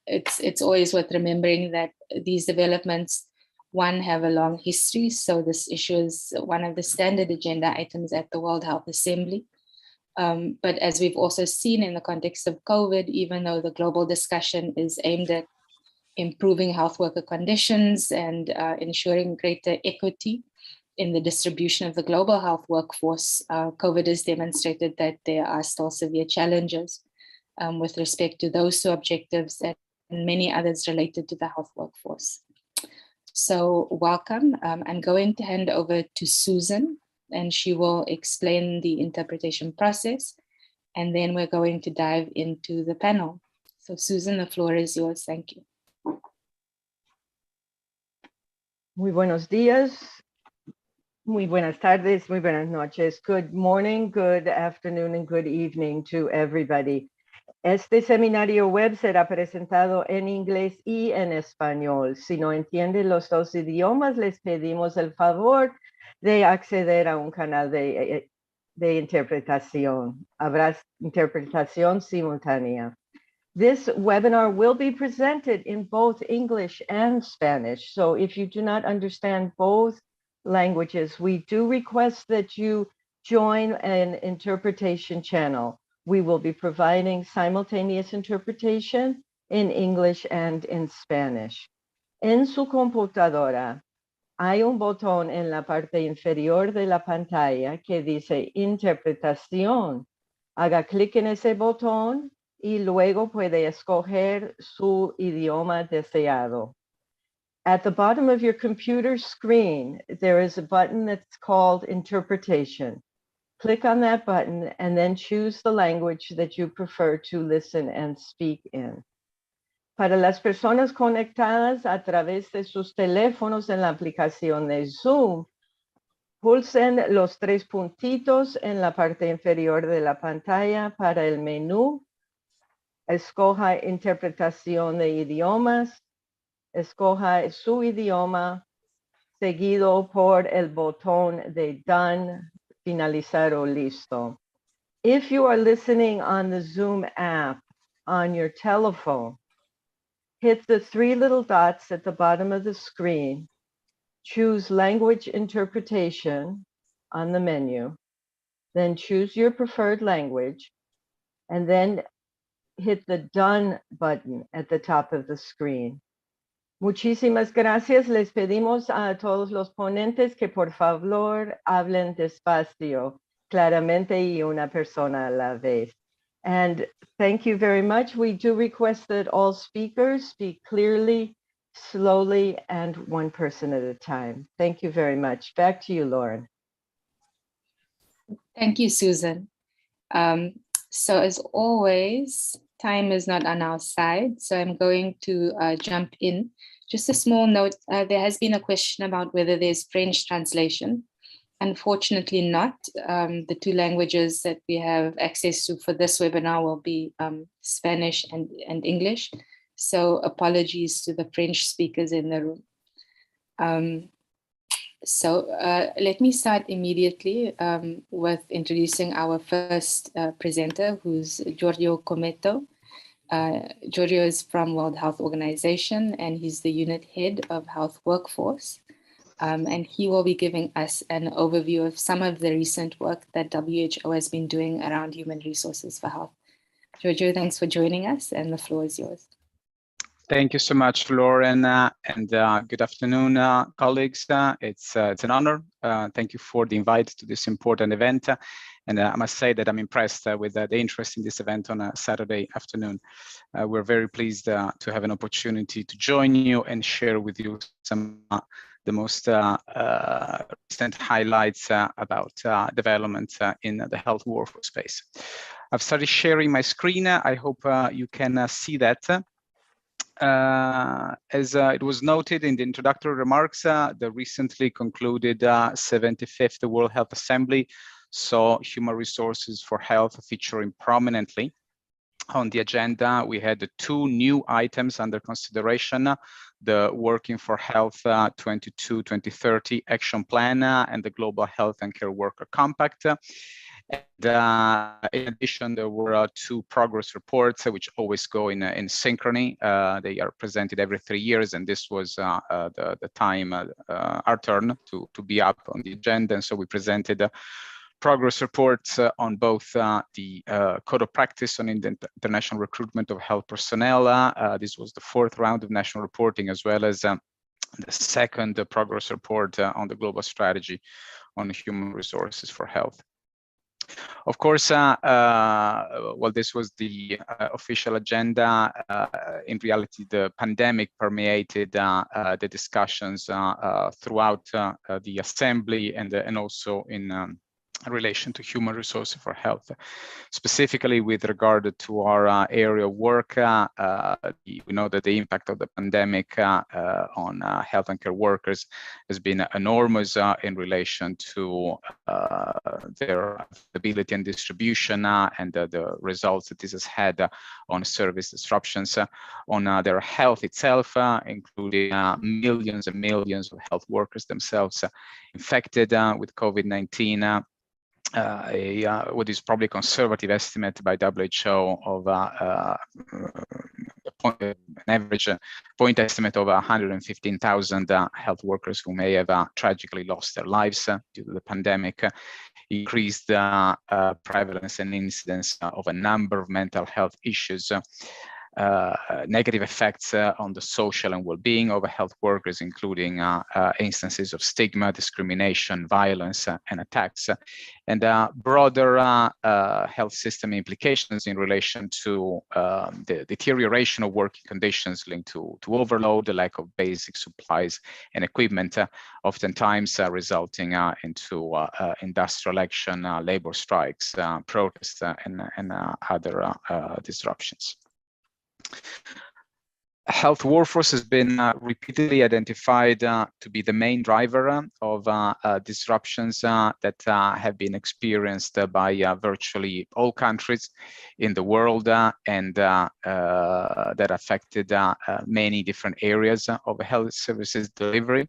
it's always worth remembering that these developments, one, have a long history. So this issue is one of the standard agenda items at the World Health Assembly. But as we've also seen in the context of COVID, even though the global discussion is aimed at improving health worker conditions and ensuring greater equity in the distribution of the global health workforce, COVID has demonstrated that there are still severe challenges with respect to those two objectives and many others related to the health workforce. So welcome. I'm going to hand over to Susan, and she will explain the interpretation process, and then we're going to dive into the panel. So Susan, the floor is yours. Thank you. Muy buenos días, muy buenas tardes, muy buenas noches. Good morning, good afternoon, and good evening to everybody. Este seminario web será presentado en inglés y en español. Si no entienden los dos idiomas, les pedimos el favor de acceder a un canal de interpretación. Habrá interpretación simultánea. This webinar will be presented in both English and Spanish. So if you do not understand both languages, we do request that you join an interpretation channel. We will be providing simultaneous interpretation in English and in Spanish. En su computadora, hay un botón en la parte inferior de la pantalla que dice Interpretación. Haga clic en ese botón y luego puede escoger su idioma deseado. At the bottom of your computer screen, there is a button that's called Interpretation. Click on that button and then choose the language that you prefer to listen and speak in. Para las personas conectadas a través de sus teléfonos en la aplicación de Zoom, pulsen los tres puntitos en la parte inferior de la pantalla para el menú. Escoja Interpretación de idiomas. Escoja su idioma, seguido por el botón de Done, finalizar o listo. If you are listening on the Zoom app on your telephone, hit the three little dots at the bottom of the screen, choose Language Interpretation on the menu, then choose your preferred language, and then hit the Done button at the top of the screen. Muchísimas gracias. Les pedimos a todos los ponentes que por favor hablen despacio, claramente y una persona a la vez. And thank you very much. We do request that all speakers speak clearly, slowly, and one person at a time. Thank you very much. Back to you, Lauren. Thank you, Susan. So as always, time is not on our side, so I'm going to jump in. Just a small note, there has been a question about whether there's French translation. Unfortunately not. The two languages that we have access to for this webinar will be Spanish and English. So apologies to the French speakers in the room. So let me start immediately with introducing our first presenter, who's Giorgio Cometto. Giorgio is from World Health Organization, and he's the unit head of health workforce. And he will be giving us an overview of some of the recent work that WHO has been doing around human resources for health. Giorgio, thanks for joining us, and the floor is yours. Thank you so much, Lauren, and good afternoon, colleagues. It's an honor. Thank you for the invite to this important event. And I must say that I'm impressed with the interest in this event on a Saturday afternoon. We're very pleased to have an opportunity to join you and share with you some the most recent highlights about developments in the health workforce space. I've started sharing my screen. I hope you can see that. As it was noted in the introductory remarks, the recently concluded 75th World Health Assembly saw human resources for health featuring prominently. On the agenda, we had the two new items under consideration, the Working for Health 22-2030 Action Plan and the Global Health and Care Worker Compact. And in addition, there were 2 progress reports, which always go in synchrony. They are presented every 3 years, and this was the time, our turn to be up on the agenda. And so we presented progress reports on both the code of practice on international recruitment of health personnel. This was the 4th round of national reporting, as well as the 2nd progress report on the global strategy on human resources for health. Of course, well, this was the official agenda. In reality, the pandemic permeated the discussions throughout the assembly and also in relation to human resources for health. Specifically with regard to our area of work, we know that the impact of the pandemic on health and care workers has been enormous in relation to their availability and distribution and the results that this has had on service disruptions, on their health itself, including millions and millions of health workers themselves infected with COVID-19. What is probably a conservative estimate by WHO of an average point estimate of 115,000 health workers who may have tragically lost their lives due to the pandemic, increased prevalence and incidence of a number of mental health issues, negative effects on the social and well-being of health workers, including instances of stigma, discrimination, violence, and attacks, and broader health system implications in relation to the deterioration of working conditions linked to overload, the lack of basic supplies and equipment, oftentimes resulting into industrial action, labor strikes, protests, and other disruptions. Health workforce has been repeatedly identified to be the main driver of disruptions that have been experienced by virtually all countries in the world and that affected many different areas of health services delivery.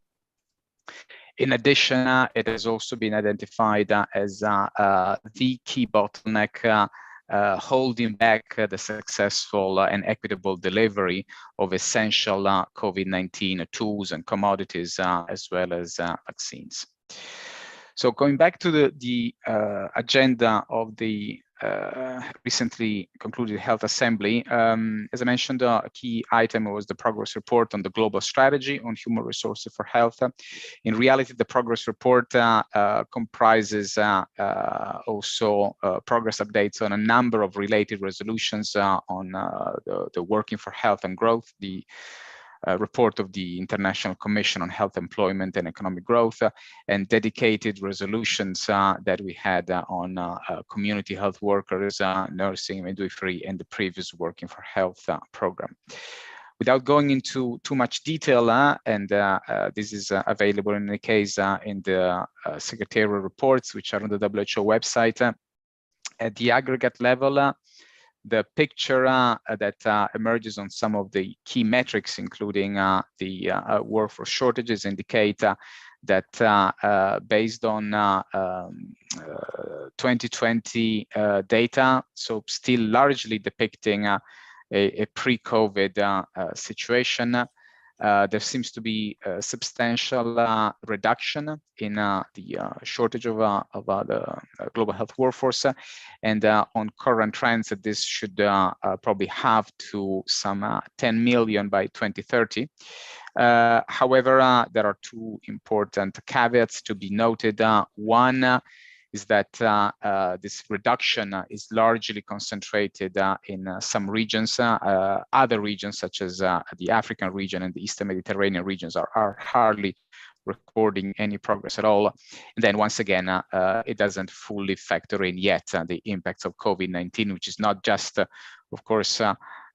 In addition, it has also been identified as the key bottleneck holding back the successful and equitable delivery of essential COVID-19 tools and commodities, as well as vaccines. So going back to the agenda of the recently concluded Health Assembly, as I mentioned, a key item was the progress report on the global strategy on human resources for health. In reality, the progress report comprises also progress updates on a number of related resolutions on the Working for Health and Growth, the report of the International Commission on Health, Employment and Economic Growth, and dedicated resolutions that we had on community health workers, nursing, midwifery, and the previous Working for Health program. Without going into too much detail, and this is available in any case in the secretarial reports, which are on the WHO website, at the aggregate level, the picture that emerges on some of the key metrics, including the workforce shortages, indicate that based on 2020 data, so still largely depicting a pre-COVID situation, there seems to be a substantial reduction in the shortage of the global health workforce, and on current trends, that this should probably have to some 10 million by 2030. However, there are 2 important caveats to be noted. One is that this reduction is largely concentrated in some regions. Other regions, such as the African region and the Eastern Mediterranean regions, are hardly recording any progress at all. And then once again, it doesn't fully factor in yet the impacts of COVID-19, which is not just, of course,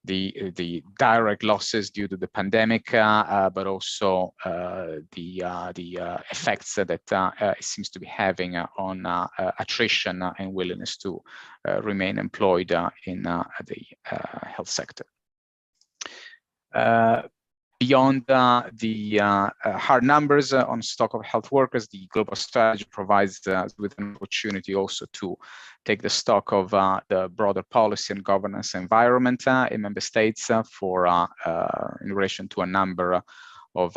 the direct losses due to the pandemic, but also the effects that it seems to be having on attrition and willingness to remain employed in the health sector. Beyond the hard numbers on stock of health workers, the global strategy provides with an opportunity also to take the stock of the broader policy and governance environment in member states in relation to a number of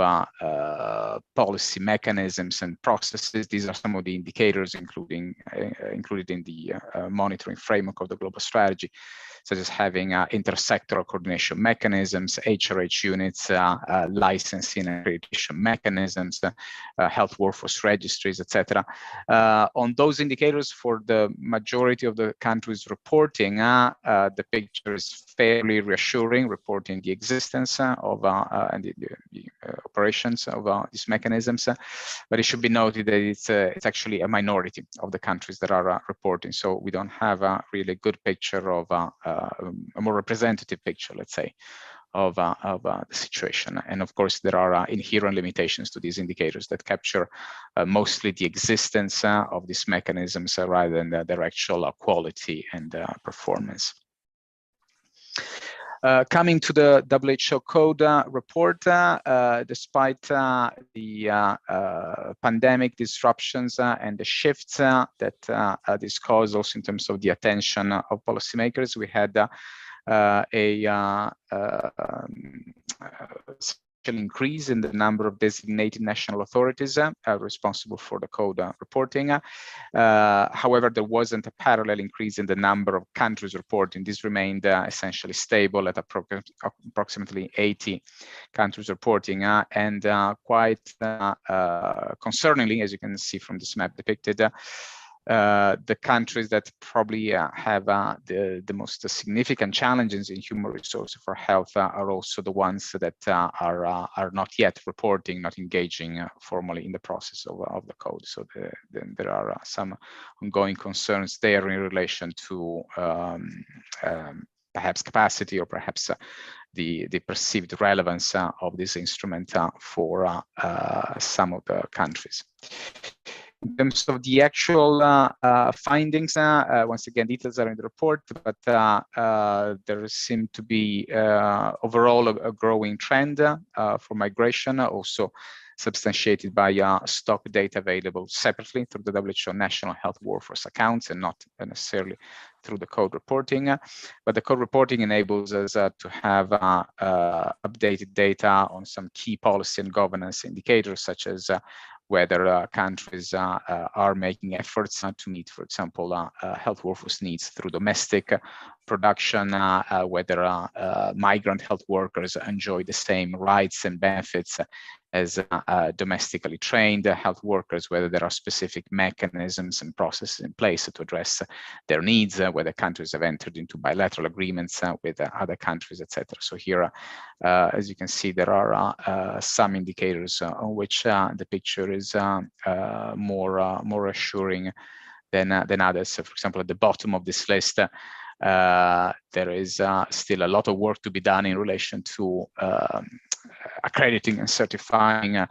policy mechanisms and processes. These are some of the indicators included in the monitoring framework of the global strategy, such as having intersectoral coordination mechanisms, HRH units, licensing and accreditation mechanisms, health workforce registries, etc. On those indicators, for the majority of the countries reporting, the picture is fairly reassuring, reporting the existence of and the operations of these mechanisms. But it should be noted that it's actually a minority of the countries that are reporting. So we don't have a really good picture of a more representative picture, let's say, of the situation. And of course, there are inherent limitations to these indicators that capture mostly the existence of these mechanisms rather than their actual quality and performance. Coming to the WHO code report, despite the pandemic disruptions and the shifts that this caused also in terms of the attention of policymakers, we had an increase in the number of designated national authorities responsible for the code reporting. However, there wasn't a parallel increase in the number of countries reporting. This remained essentially stable at approximately 80 countries reporting, and quite concerningly, as you can see from this map depicted, the countries that probably have the most significant challenges in human resources for health are also the ones that are not yet reporting, not engaging formally in the process of the code. So there are some ongoing concerns there in relation to perhaps capacity or perhaps the perceived relevance of this instrument for some of the countries. In terms of the actual findings, once again, details are in the report, but there seemed to be overall a growing trend for migration, also substantiated by stock data available separately through the WHO national health workforce accounts and not necessarily through the code reporting. But the code reporting enables us to have updated data on some key policy and governance indicators, such as whether countries are making efforts to meet, for example, health workforce needs through domestic production, whether migrant health workers enjoy the same rights and benefits as domestically trained health workers, whether there are specific mechanisms and processes in place to address their needs, whether countries have entered into bilateral agreements with other countries, etc. So here, as you can see, there are some indicators on which the picture is more assuring than others. So, for example, at the bottom of this list, there is still a lot of work to be done in relation to accrediting and certifying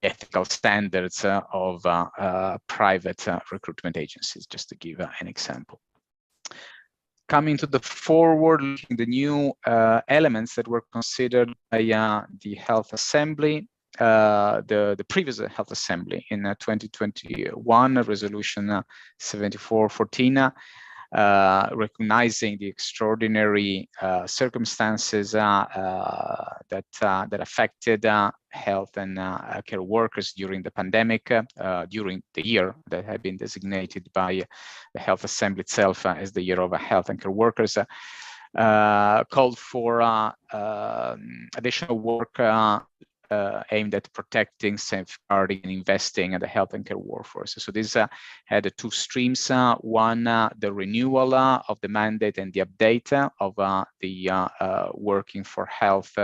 ethical standards of private recruitment agencies, just to give an example. Coming to the forward, the new elements that were considered by the Health Assembly, the previous Health Assembly in 2021, Resolution 7414, recognizing the extraordinary circumstances that affected health and care workers during the pandemic, during the year that had been designated by the Health Assembly itself as the year of health and care workers, called for additional work aimed at protecting, safeguarding, and investing in the health and care workforce. So this had two streams. One, the renewal of the mandate and the update of the Working for Health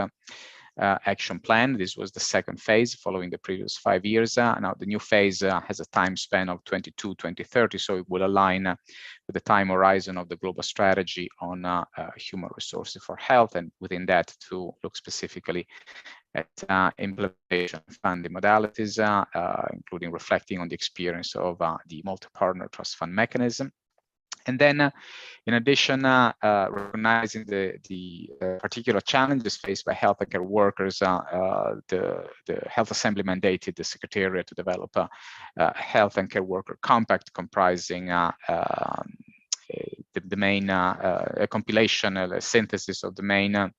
action plan. This was the second phase following the previous 5 years. Now the new phase has a time span of 2030, so it will align with the time horizon of the global strategy on human resources for health, and within that to look specifically at implementation funding modalities, including reflecting on the experience of the multi-partner trust fund mechanism. And then, in addition, recognizing the particular challenges faced by health and care workers, the Health Assembly mandated the Secretariat to develop a health and care worker compact comprising the main compilation, a synthesis of the main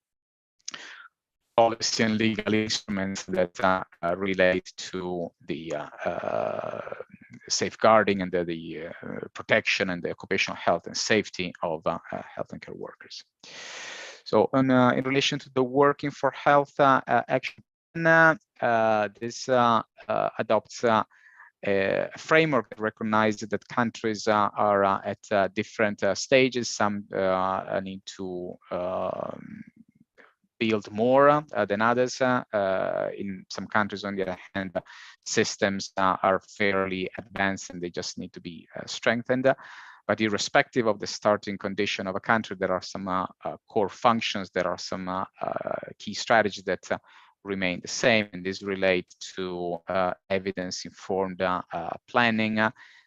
policy and legal instruments that relate to the safeguarding and the protection and the occupational health and safety of health and care workers. So in relation to the Working for Health Action Plan, this adopts a framework that recognizes that countries are at different stages. Some need to build more than others. In some countries, on the other hand, systems are fairly advanced and they just need to be strengthened. But irrespective of the starting condition of a country, there are some core functions, there are some key strategies that remain the same, and these relate to evidence-informed planning,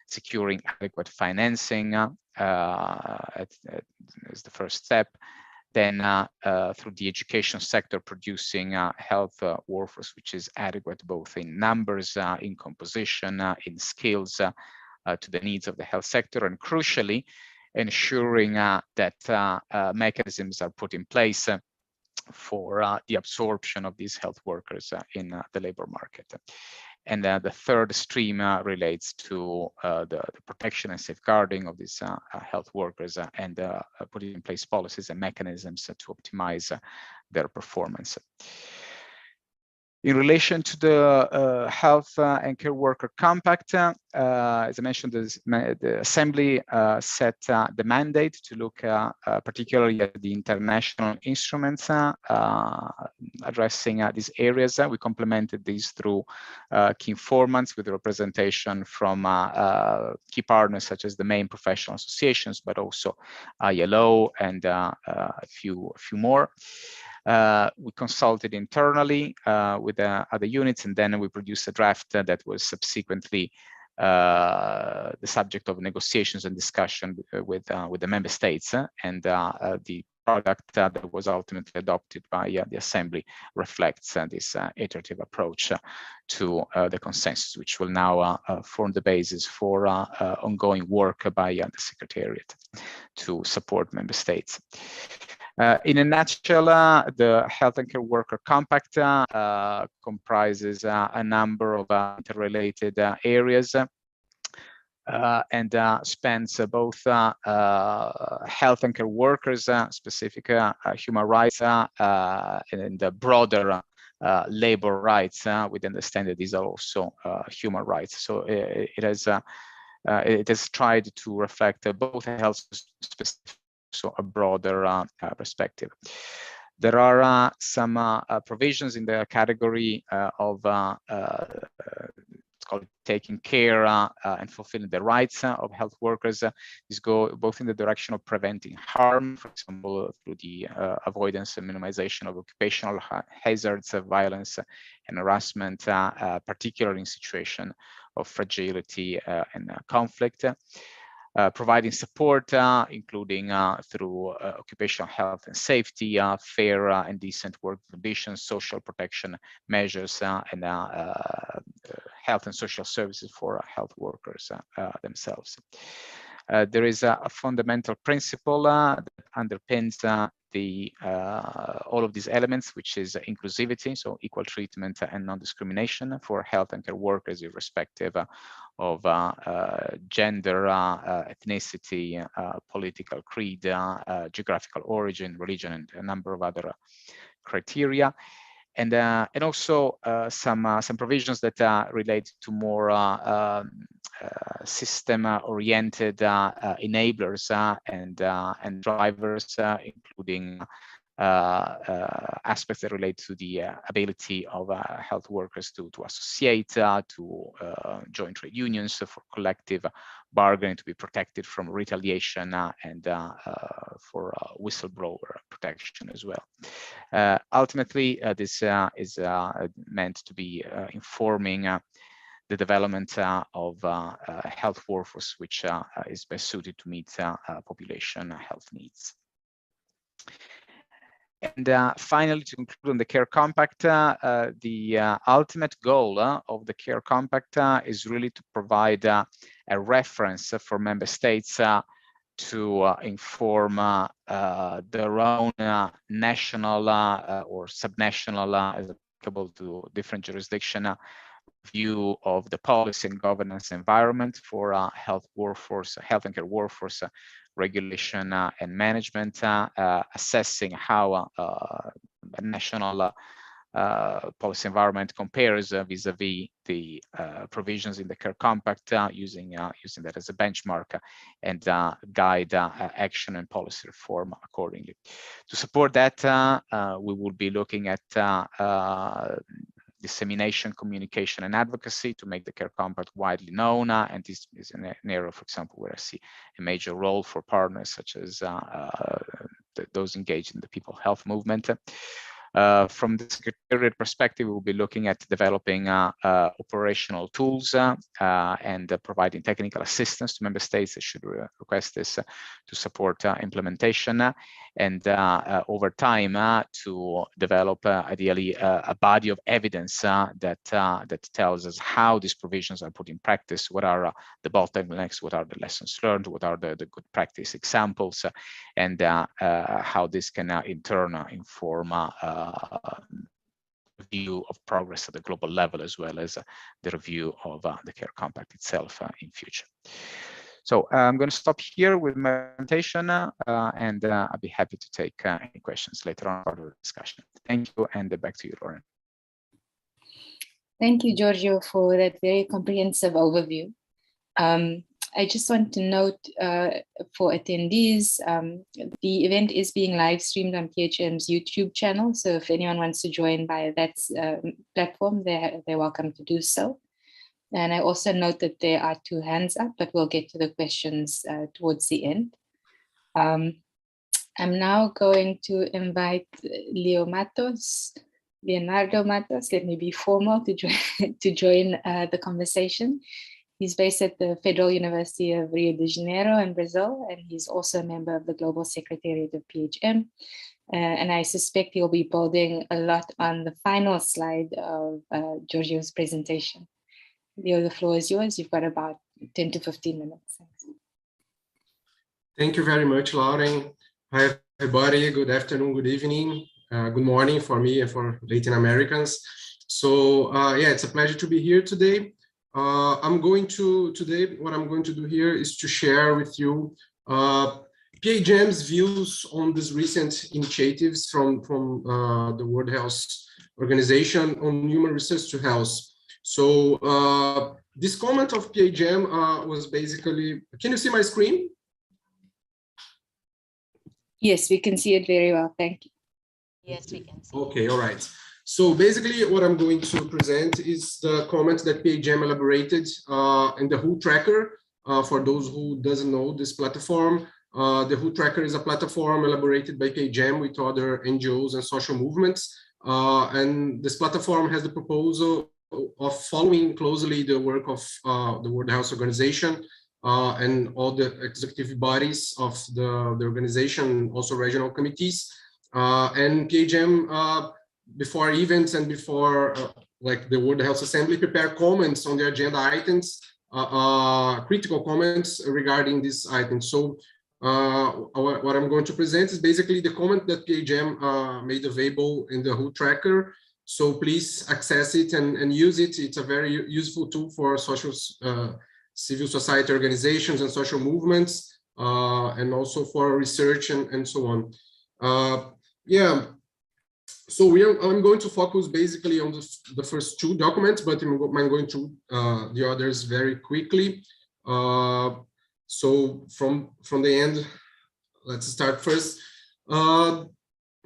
securing adequate financing as the first step. Then through the education sector, producing health workforce which is adequate both in numbers, in composition, in skills to the needs of the health sector, and crucially ensuring that mechanisms are put in place for the absorption of these health workers in the labor market. And the third stream relates to the protection and safeguarding of these health workers and putting in place policies and mechanisms to optimize their performance. In relation to the Health and Care Worker Compact, as I mentioned, the Assembly set the mandate to look particularly at the international instruments addressing these areas. We complemented these through key informants with representation from key partners such as the main professional associations, but also ILO and a few more. We consulted internally with other units, and then we produced a draft that was subsequently the subject of negotiations and discussion with the member states, and the product that was ultimately adopted by the Assembly reflects this iterative approach to the consensus, which will now form the basis for ongoing work by the Secretariat to support member states. In a nutshell, the Health and Care Worker Compact comprises a number of interrelated areas and spans both health and care workers, specific human rights, and the broader labor rights. We understand that these are also human rights. So it has tried to reflect both health specific, so a broader perspective. There are some provisions in the category of it's called taking care and fulfilling the rights of health workers. These go both in the direction of preventing harm, for example, through the avoidance and minimization of occupational hazards, violence and harassment, particularly in situation of fragility and conflict. Providing support, including through occupational health and safety, fair and decent work conditions, social protection measures, and health and social services for health workers themselves. There is a fundamental principle that underpins all of these elements, which is inclusivity, so equal treatment and non-discrimination for health and care workers, irrespective of gender, ethnicity, political creed, geographical origin, religion, and a number of other criteria. And also some provisions that relate to more system-oriented enablers and drivers, including aspects that relate to the ability of health workers to associate, to join trade unions, for collective bargaining, to be protected from retaliation, and for whistleblower protection as well. Ultimately, this is meant to be informing the development of a health workforce which is best suited to meet population health needs. And finally, to conclude on the Care Compact, the ultimate goal of the Care Compact is really to provide a reference for member states to inform their own national or subnational, as applicable to different jurisdiction, view of the policy and governance environment for health workforce, health and care workforce regulation and management, assessing how a national policy environment compares vis-a-vis the provisions in the Care Compact, using that as a benchmark, and guide action and policy reform accordingly. To support that, we will be looking at dissemination, communication, and advocacy to make the Care Compact widely known, and this is an area, for example, where I see a major role for partners such as those engaged in the People Health movement. From the Secretariat perspective, we'll be looking at developing operational tools and providing technical assistance to member states that should request this to support implementation, and over time to develop ideally a body of evidence that tells us how these provisions are put in practice, what are the bottlenecks, what are the lessons learned, what are the good practice examples, and how this can in turn inform review of progress at the global level, as well as the review of the Care Compact itself in future. So I'm going to stop here with my presentation, and I'll be happy to take any questions later on for the discussion. Thank you, and back to you, Lauren. Thank you, Giorgio, for that very comprehensive overview. I just want to note for attendees, the event is being live streamed on PHM's YouTube channel. So if anyone wants to join via that platform, they're welcome to do so. And I also note that there are 2 hands up, but we'll get to the questions towards the end. I'm now going to invite Leonardo Matos, let me be formal, to join the conversation. He's based at the Federal University of Rio de Janeiro in Brazil, and he's also a member of the Global Secretariat of PHM. And I suspect he'll be building a lot on the final slide of Giorgio's presentation. Leo, the floor is yours. You've got about 10 to 15 minutes. Thanks. Thank you very much, Lauren. Hi, everybody. Good afternoon, good evening, good morning for me and for Latin Americans. So yeah, it's a pleasure to be here today. What I'm going to do here is to share with you PHM's views on these recent initiatives from the World Health Organization on human research to health. So this comment of PHM was basically, can you see my screen? Yes, we can see it very well. Thank you. Yes, we can see. Okay, all right. So basically what I'm going to present is the comment that PHM elaborated in the WHO Tracker. For those who doesn't know this platform, the WHO Tracker is a platform elaborated by PHM with other NGOs and social movements. And this platform has the proposal of following closely the work of the World Health Organization and all the executive bodies of the organization, also regional committees. And PHM, before events and before like the World Health Assembly, prepare comments on the agenda items, critical comments regarding these items. So what I'm going to present is basically the comment that PHM made available in the WHO Tracker. So please access it and use it. It's a very useful tool for social civil society organizations and social movements, and also for research and so on. Yeah. So I'm going to focus basically on the first 2 documents, but I'm going to the others very quickly. So from the end, let's start first.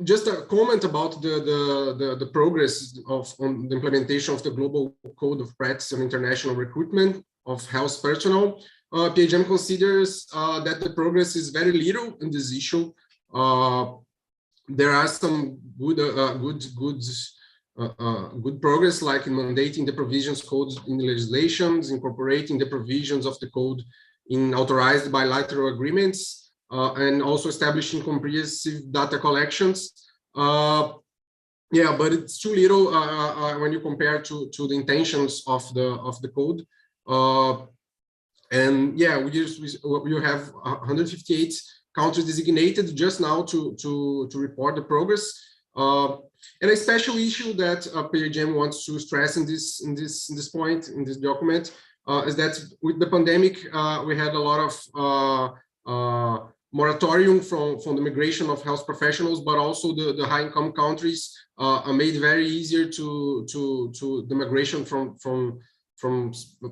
Just a comment about the progress on the implementation of the Global Code of Practice on International Recruitment of Health Personnel. PHM considers that the progress is very little in this issue. There are some good good progress, like in mandating the provisions codes in the legislations, incorporating the provisions of the code in authorized bilateral agreements, and also establishing comprehensive data collections. Yeah, but it's too little when you compare to the intentions of the code. And yeah, we have 158 countries designated just now to report the progress. And a special issue that PAGM wants to stress in this point in this document is that with the pandemic we had a lot of moratorium from the migration of health professionals, but also the high-income countries made very easier to the migration from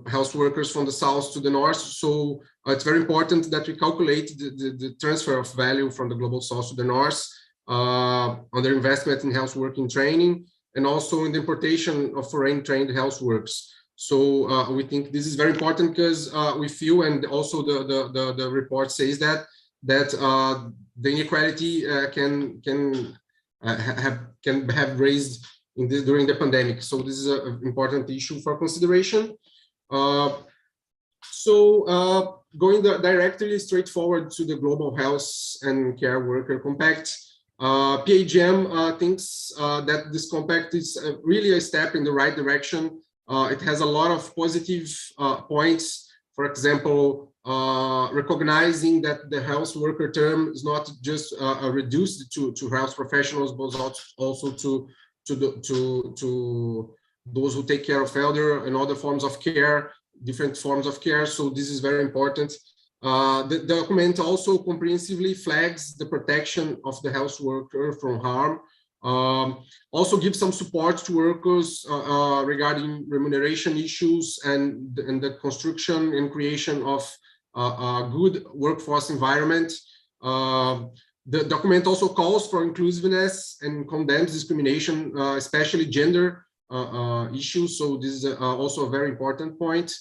health workers from the south to the north. So it's very important that we calculate the transfer of value from the global south to the north under investment in health working training, and also in the importation of foreign trained health workers. So we think this is very important because we feel, and also the report says that the inequality can have raised during the pandemic. So this is an important issue for consideration. Going directly straightforward to the Global Health and Care Worker Compact, PAGM thinks that this compact is really a step in the right direction. It has a lot of positive points. For example, recognizing that the health worker term is not just reduced to health professionals, but also to those who take care of elder and other forms of care, different forms of care. So this is very important. The document also comprehensively flags the protection of the health worker from harm. Also gives some support to workers regarding remuneration issues and the construction and creation of a good workforce environment. The document also calls for inclusiveness and condemns discrimination, especially gender issues. So this is also a very important point.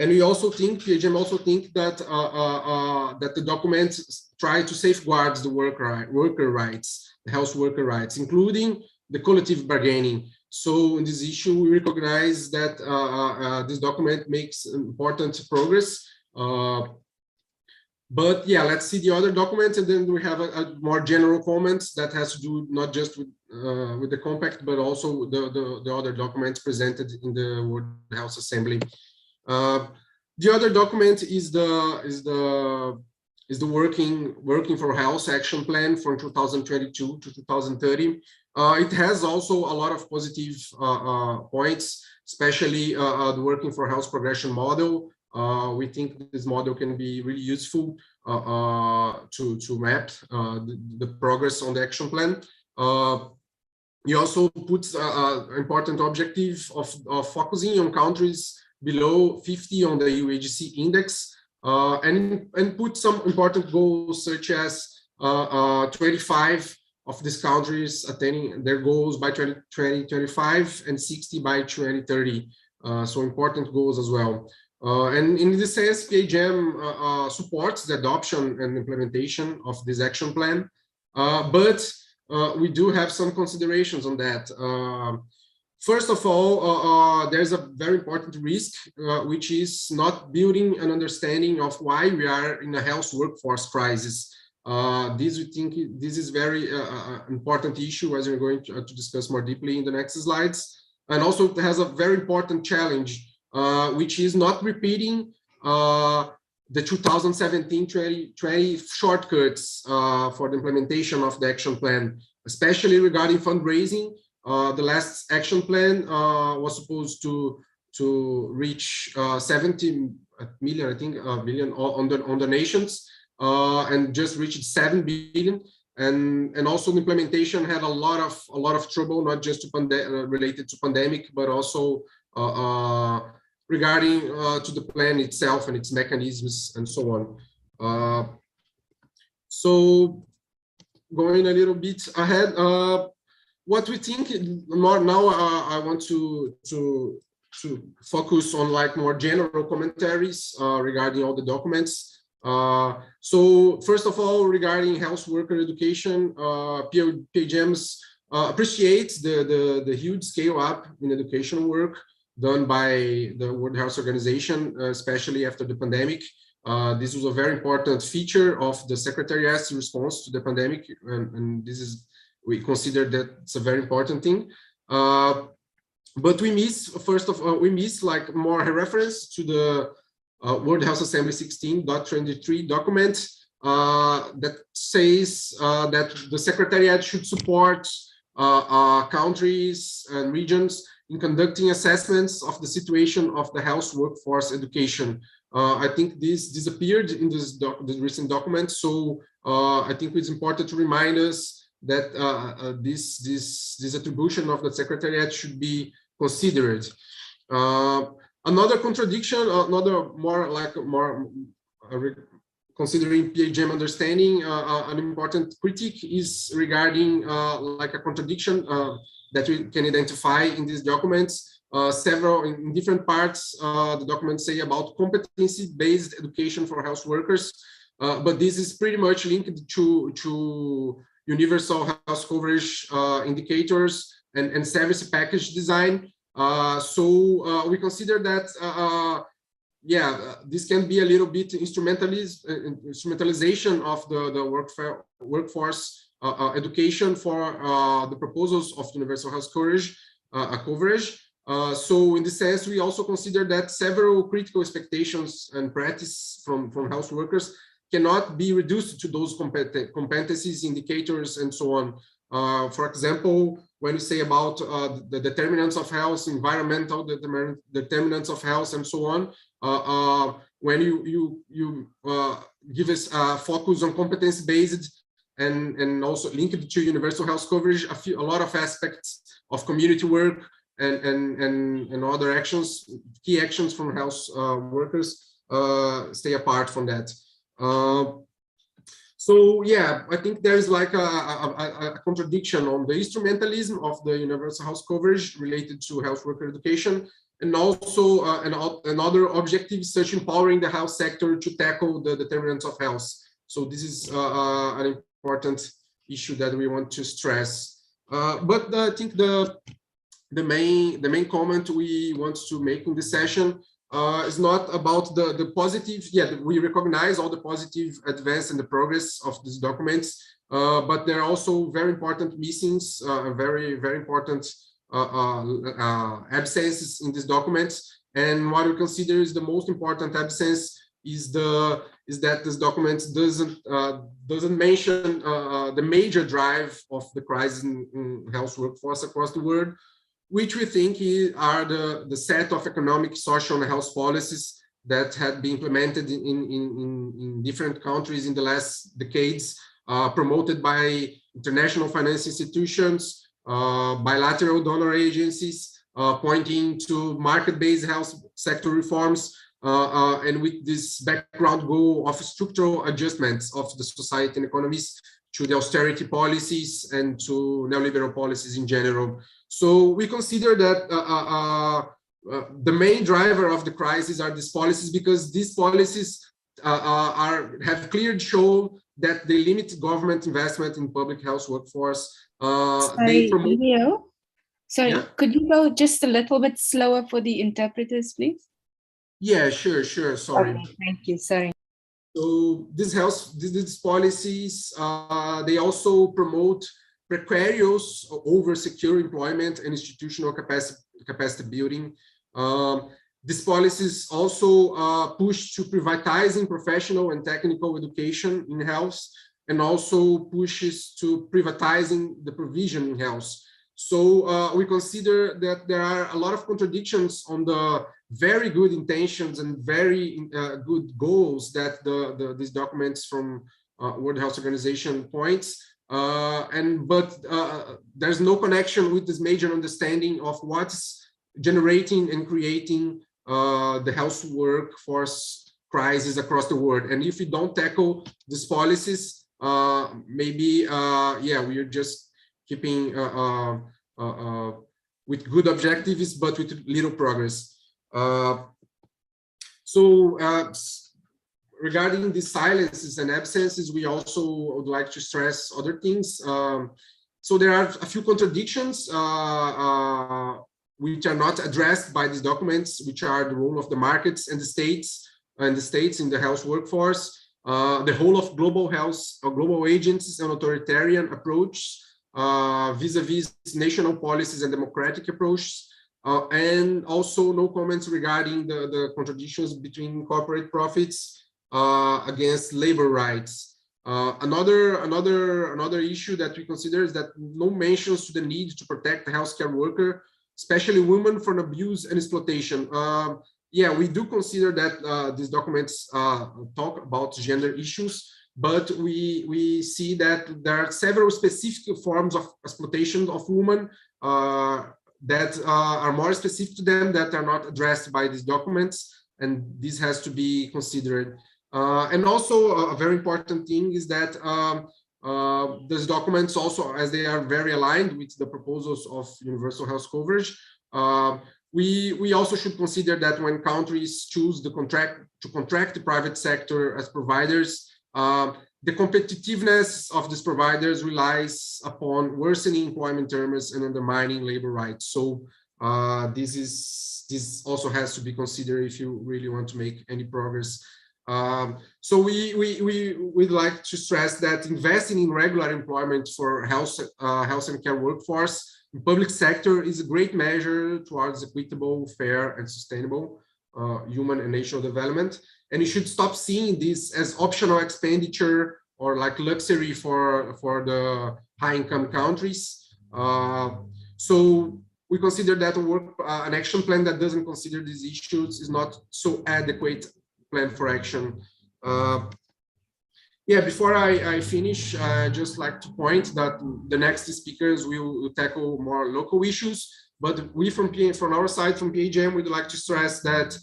And we also think, PAGM also think that that the document try to safeguard the worker rights, the health worker rights, including the collective bargaining. So in this issue, we recognize that this document makes important progress. But yeah, let's see the other documents, and then we have a more general comments that has to do not just with the compact, but also the other documents presented in the World Health Assembly. The other document is the Working for Health Action Plan from 2022 to 2030. It has also a lot of positive points, especially the Working for Health progression model. We think this model can be really useful to map the progress on the action plan. He also puts an important objective of focusing on countries below 50 on the UHC index, and put some important goals such as 25 of these countries attaining their goals by 2025 and 60 by 2030. So important goals as well. And in this sense, PAGM supports the adoption and implementation of this action plan, but we do have some considerations on that. First of all, there's a very important risk, which is not building an understanding of why we are in a health workforce crisis. We think this is very important issue, as we're going to discuss more deeply in the next slides. And also it has a very important challenge, which is not repeating the 2017-2020 shortcuts for the implementation of the action plan, especially regarding fundraising. The last action plan was supposed to reach 70 million, I think, billion on donations, and just reached 7 billion. And also the implementation had a lot of trouble, not just related to pandemic, but also regarding to the plan itself and its mechanisms and so on. So going a little bit ahead, what we think more now, I want to focus on like more general commentaries regarding all the documents. So first of all, regarding health worker education, PAGM's appreciates the huge scale up in education work done by the World Health Organization, especially after the pandemic. This was a very important feature of the Secretariat's response to the pandemic, and this is, we consider that it's a very important thing. But we miss, first of all, we miss like more reference to the World Health Assembly 16.23 document that says that the Secretariat should support countries and regions in conducting assessments of the situation of the health workforce education. I think this disappeared in this recent document, so I think it's important to remind us that this attribution of the Secretariat should be considered. Another contradiction, considering PHM understanding, an important critique is regarding like a contradiction that we can identify in these documents. Several in different parts, the documents say about competency-based education for health workers, but this is pretty much linked to universal health coverage indicators and service package design. So we consider that this can be a little bit instrumentalization of the workforce education for the proposals of universal health coverage. So in this sense, we also consider that several critical expectations and practice from health workers cannot be reduced to those competencies, indicators, and so on. For example, when you say about the determinants of health, environmental determinants of health, and so on, when you give us a focus on competence-based and also linked to universal health coverage, a lot of aspects of community work and other actions, key actions from health workers stay apart from that. So yeah, I think there is like a contradiction on the instrumentalism of the universal health coverage related to health worker education, and also another objective such empowering the health sector to tackle the determinants of health. So this is an important issue that we want to stress. But I think the main comment we want to make in this session is not about the positive. Yeah, we recognize all the positive advance and the progress of these documents, but there are also very important missings, very important absences in these documents. And what we consider is the most important absence is that this document doesn't mention the major drive of the crisis in health workforce across the world, which we think are the set of economic, social, and health policies that had been implemented in different countries in the last decades, promoted by international finance institutions, bilateral donor agencies, pointing to market-based health sector reforms, and with this background goal of structural adjustments of the society and economies to the austerity policies and to neoliberal policies in general. So we consider that the main driver of the crisis are these policies, because these policies have clearly shown that they limit government investment in public health workforce. Sorry, Leo. Sorry, yeah? Could you go just a little bit slower for the interpreters, please? Yeah, sure, sorry. Okay, thank you, sorry. So these policies, they also promote precarious over secure employment and institutional capacity building. These policies also push to privatizing professional and technical education in health, and also pushes to privatizing the provision in health. So we consider that there are a lot of contradictions on the very good intentions and very good goals that these documents from World Health Organization points. But there's no connection with this major understanding of what's generating and creating the health workforce crisis across the world. And if we don't tackle these policies, maybe we are just keeping with good objectives, but with little progress. Regarding the silences and absences, we also would like to stress other things. So there are a few contradictions which are not addressed by these documents, which are the role of the markets and the states in the health workforce, the whole of global health or global agencies and authoritarian approach vis-a-vis national policies and democratic approaches, and also no comments regarding the contradictions between corporate profits against labor rights. Another issue that we consider is that no mentions to the need to protect the healthcare worker, especially women, from abuse and exploitation. Yeah, we do consider that these documents talk about gender issues, but we see that there are several specific forms of exploitation of women that are more specific to them that are not addressed by these documents, and this has to be considered. And also a very important thing is that these documents also, as they are very aligned with the proposals of universal health coverage, we also should consider that when countries choose to contract the private sector as providers, the competitiveness of these providers relies upon worsening employment terms and undermining labor rights. So this also has to be considered if you really want to make any progress. So we'd like to stress that investing in regular employment for health and care workforce in public sector is a great measure towards equitable, fair, and sustainable human and national development. And you should stop seeing this as optional expenditure or like luxury for the high-income countries. So we consider that an action plan that doesn't consider these issues is not so adequate plan for action. Yeah, before I finish, I'd just like to point that the next speakers will tackle more local issues, but we from our side, from PHM, we'd like to stress that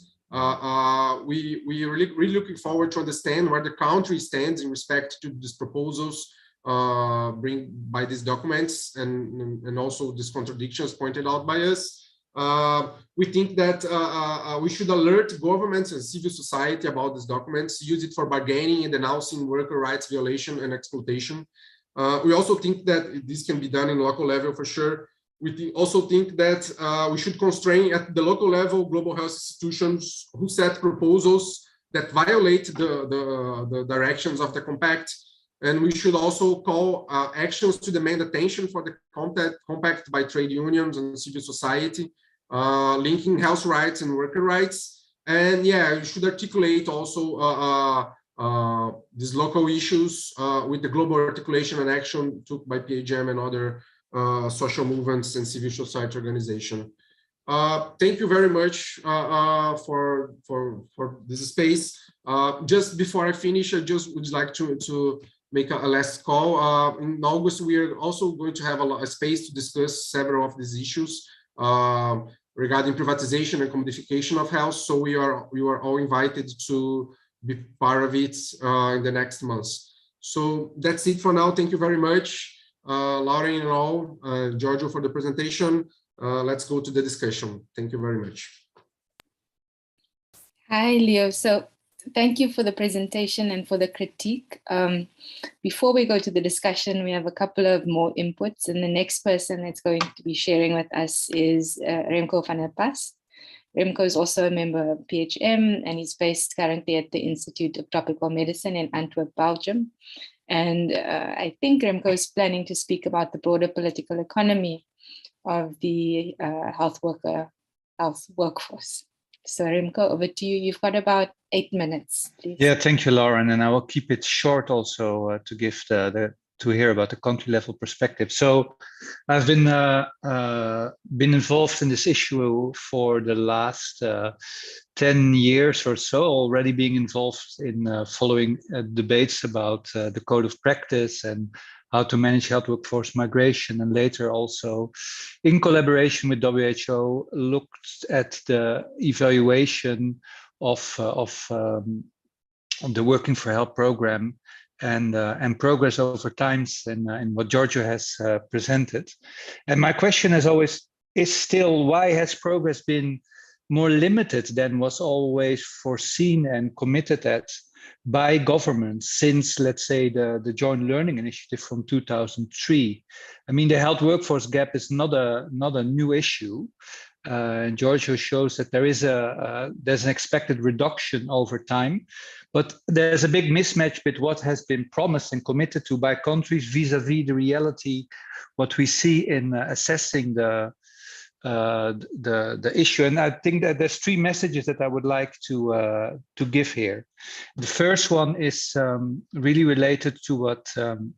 we really looking forward to understand where the country stands in respect to these proposals bring by these documents and also these contradictions pointed out by us. We think that we should alert governments and civil society about these documents, use it for bargaining and denouncing worker rights violation and exploitation. We also think that this can be done in local level for sure. We also think that we should constrain at the local level global health institutions who set proposals that violate the directions of the compact. And we should also call actions to demand attention for the compact by trade unions and civil society, linking health rights and worker rights. And yeah, you should articulate also these local issues with the global articulation and action took by PHM and other social movements and civil society organization. Thank you very much for this space. Just before I finish, I just would like to make a last call. In August, we are also going to have a space to discuss several of these issues regarding privatization and commodification of health. So we are all invited to be part of it in the next months. So that's it for now. Thank you very much, Lauren and all, Giorgio for the presentation. Let's go to the discussion. Thank you very much. Hi, Leo. So thank you for the presentation and for the critique. Before we go to the discussion, we have a couple of more inputs, and the next person that's going to be sharing with us is Remco van der Pas. Remco is also a member of PHM, and he's based currently at the Institute of Tropical Medicine in Antwerp, Belgium. And I think Remco is planning to speak about the broader political economy of the health workforce. So Remco, over to you. You've got about 8 minutes, please. Yeah, thank you, Lauren. And I will keep it short also to give to hear about the country level perspective. So I've been involved in this issue for the last 10 years or so, already being involved in following debates about the code of practice and how to manage health workforce migration, and later also in collaboration with WHO looked at the evaluation of the Working for Health program and progress over time, and what Giorgio has presented. And my question as always is still, why has progress been more limited than was always foreseen and committed at by governments since, let's say, the Joint Learning Initiative from 2003. I mean, the health workforce gap is not a new issue. And Giorgio shows that there's an expected reduction over time, but there's a big mismatch with what has been promised and committed to by countries vis-a-vis the reality, what we see in assessing the issue. And I think that there's three messages that I would like to give here. The first one is really related to what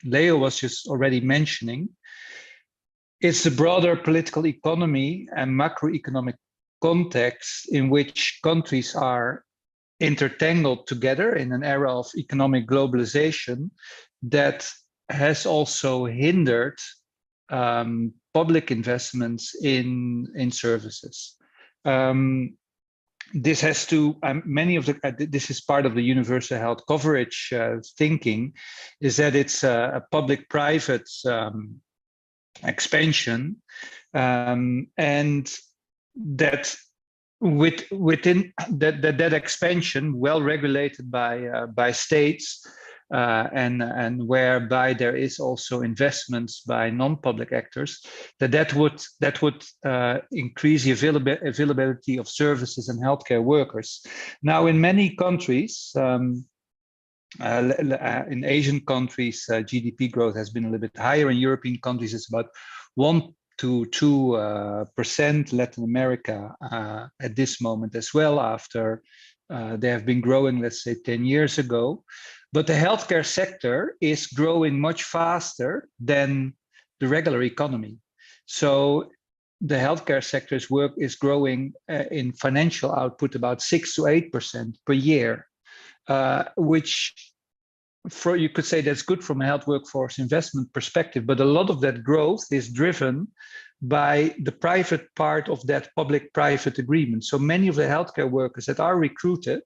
Leo was just already mentioning. It's the broader political economy and macroeconomic context in which countries are intertangled together in an era of economic globalization that has also hindered public investments in services. This has to many of the this is part of the universal health coverage thinking, is that it's a public-private expansion, and that within that expansion, well regulated by states, and whereby there is also investments by non-public actors, that would increase the availability of services and healthcare workers. Now, in many countries, in Asian countries, GDP growth has been a little bit higher. In European countries, it's about 1 to 2%. Latin America at this moment as well, after they have been growing, let's say, 10 years ago. But the healthcare sector is growing much faster than the regular economy. So the healthcare sector is growing in financial output about 6 to 8% per year. Which you could say that's good from a health workforce investment perspective, but a lot of that growth is driven by the private part of that public-private agreement. So many of the healthcare workers that are recruited,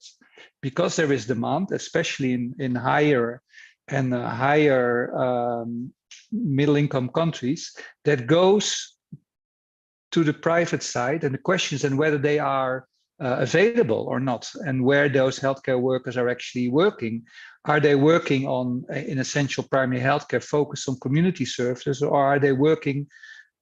because there is demand, especially in higher and higher middle-income countries, that goes to the private side, and the question is then whether they are available or not, and where those healthcare workers are actually working. Are they working in essential primary healthcare focused on community services, or are they working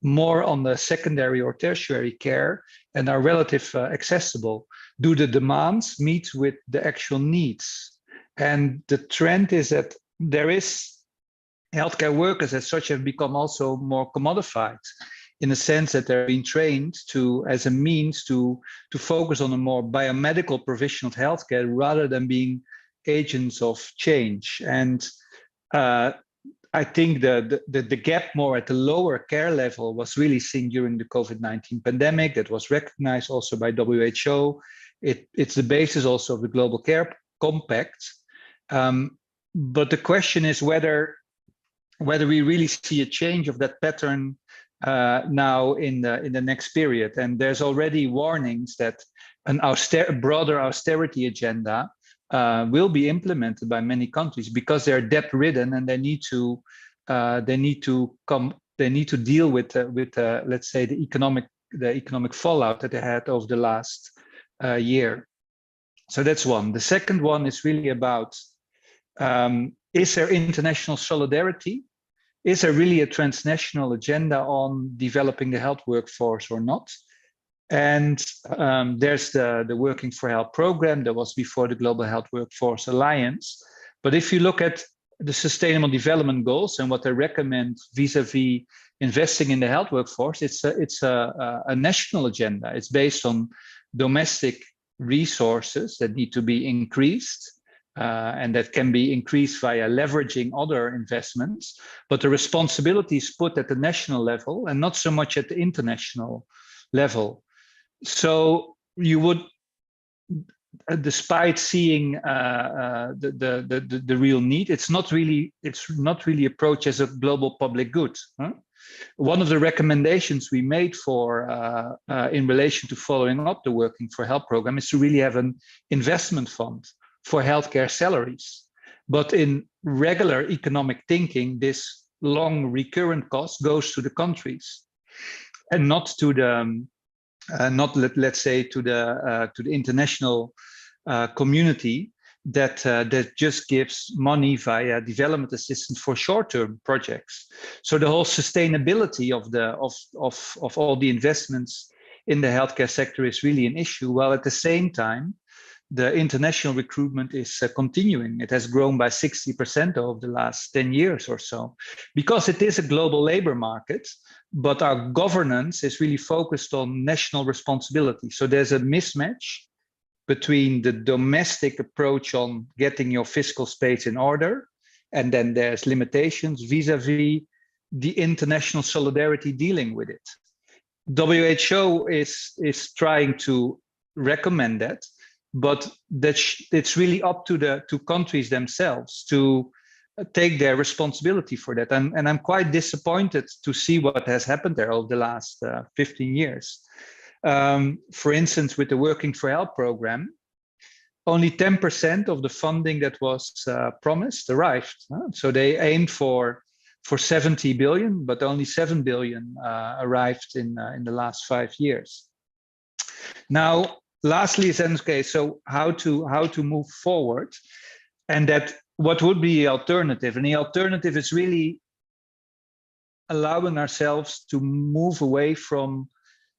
more on the secondary or tertiary care and are relatively accessible? Do the demands meet with the actual needs? And the trend is that there is healthcare workers as such have become also more commodified, in the sense that they're being trained as a means to focus on a more biomedical provision of healthcare rather than being agents of change. And I think the gap more at the lower care level was really seen during the COVID-19 pandemic. That was recognized also by WHO. It's the basis also of the Global Care Compact. But the question is whether we really see a change of that pattern now in the next period. And there's already warnings that a broader austerity agenda will be implemented by many countries because they're debt-ridden and they need to deal with let's say the economic fallout that they had over the last year. So that's one. The second one is really about is there international solidarity? Is there really a transnational agenda on developing the health workforce or not? And there's the Working for Health program that was before the Global Health Workforce Alliance. But if you look at the Sustainable Development Goals and what they recommend vis-a-vis investing in the health workforce, it's a national agenda. It's based on domestic resources that need to be increased. And that can be increased via leveraging other investments, but the responsibility is put at the national level and not so much at the international level. So you would, despite seeing the real need, it's not really approached as a global public good. Huh? One of the recommendations we made for in relation to following up the Working for Health program is to really have an investment fund for healthcare salaries. But in regular economic thinking, this long recurrent cost goes to the countries and not to the let's say to the international community. that just gives money via development assistance for short-term projects. So the whole sustainability of all the investments in the healthcare sector is really an issue. While at the same time, the international recruitment is continuing. It has grown by 60% over the last 10 years or so, because it is a global labor market, but our governance is really focused on national responsibility. So there's a mismatch between the domestic approach on getting your fiscal space in order, and then there's limitations vis-a-vis the international solidarity dealing with it. WHO is trying to recommend that, but it's really up to countries themselves to take their responsibility for that. And I'm quite disappointed to see what has happened there over the last 15 years. For instance, with the Working for Health program, only 10% of the funding that was promised arrived. So they aimed for 70 billion, but only 7 billion arrived in the last 5 years. Now, lastly, is okay. So how to move forward, and that what would be the alternative? And the alternative is really allowing ourselves to move away from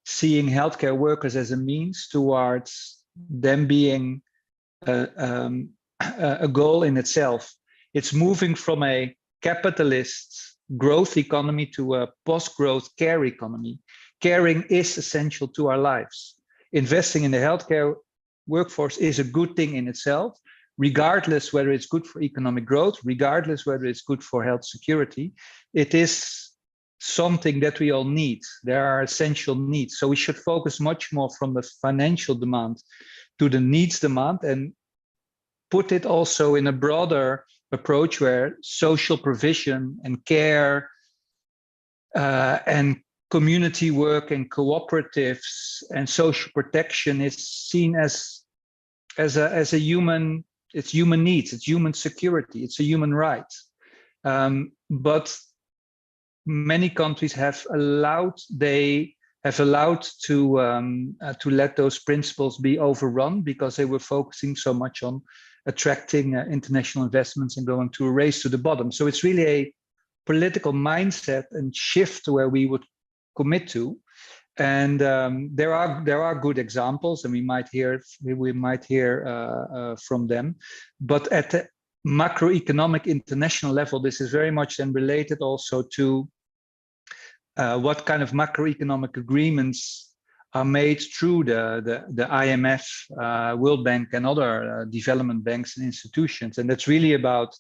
seeing healthcare workers as a means towards them being a goal in itself. It's moving from a capitalist growth economy to a post-growth care economy. Caring is essential to our lives. Investing in the healthcare workforce is a good thing in itself, regardless whether it's good for economic growth, regardless whether it's good for health security. It is something that we all need. There are essential needs. So we should focus much more from the financial demand to the needs demand, and put it also in a broader approach where social provision and care and community work and cooperatives and social protection is seen as a human, it's human needs, it's human security, it's a human right. But many countries have allowed to let those principles be overrun because they were focusing so much on attracting international investments and going to a race to the bottom. So it's really a political mindset and shift where we would commit to. And there are good examples, and we might hear from them. But at the macroeconomic international level, this is very much then related also to what kind of macroeconomic agreements are made through the IMF, World Bank, and other development banks and institutions. And that's really about,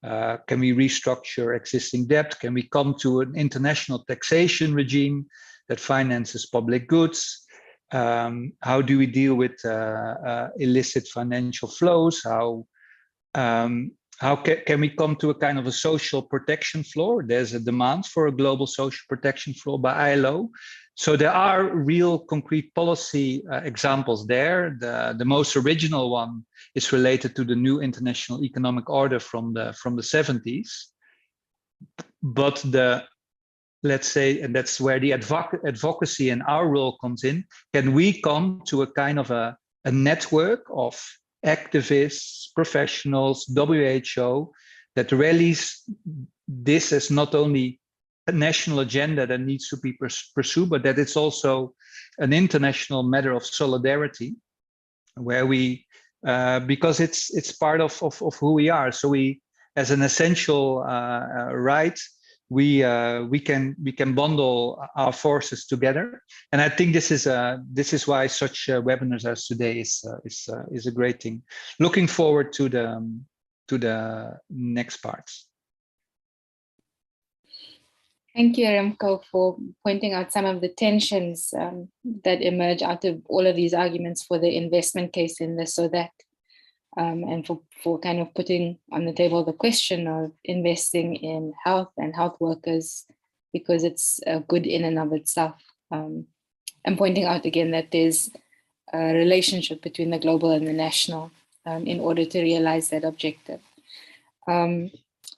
can we restructure existing debt? Can we come to an international taxation regime that finances public goods? How do we deal with illicit financial flows? How can we come to a kind of a social protection floor? There's a demand for a global social protection floor by ILO. So there are real concrete policy examples there. The most original one is related to the new international economic order from the 70s. But let's say, and that's where the advocacy and our role comes in. Can we come to a kind of a network of activists, professionals, WHO, that rallies this as not only a national agenda that needs to be pursued, but that it's also an international matter of solidarity, where we, because it's part of who we are. So we, as an essential right, we can bundle our forces together, and I think this is why such webinars as today is a great thing. Looking forward to the next parts. Thank you, Remco, for pointing out some of the tensions that emerge out of all of these arguments for the investment case in this or that, and for kind of putting on the table the question of investing in health and health workers, because it's good in and of itself, and pointing out again that there's a relationship between the global and the national in order to realize that objective.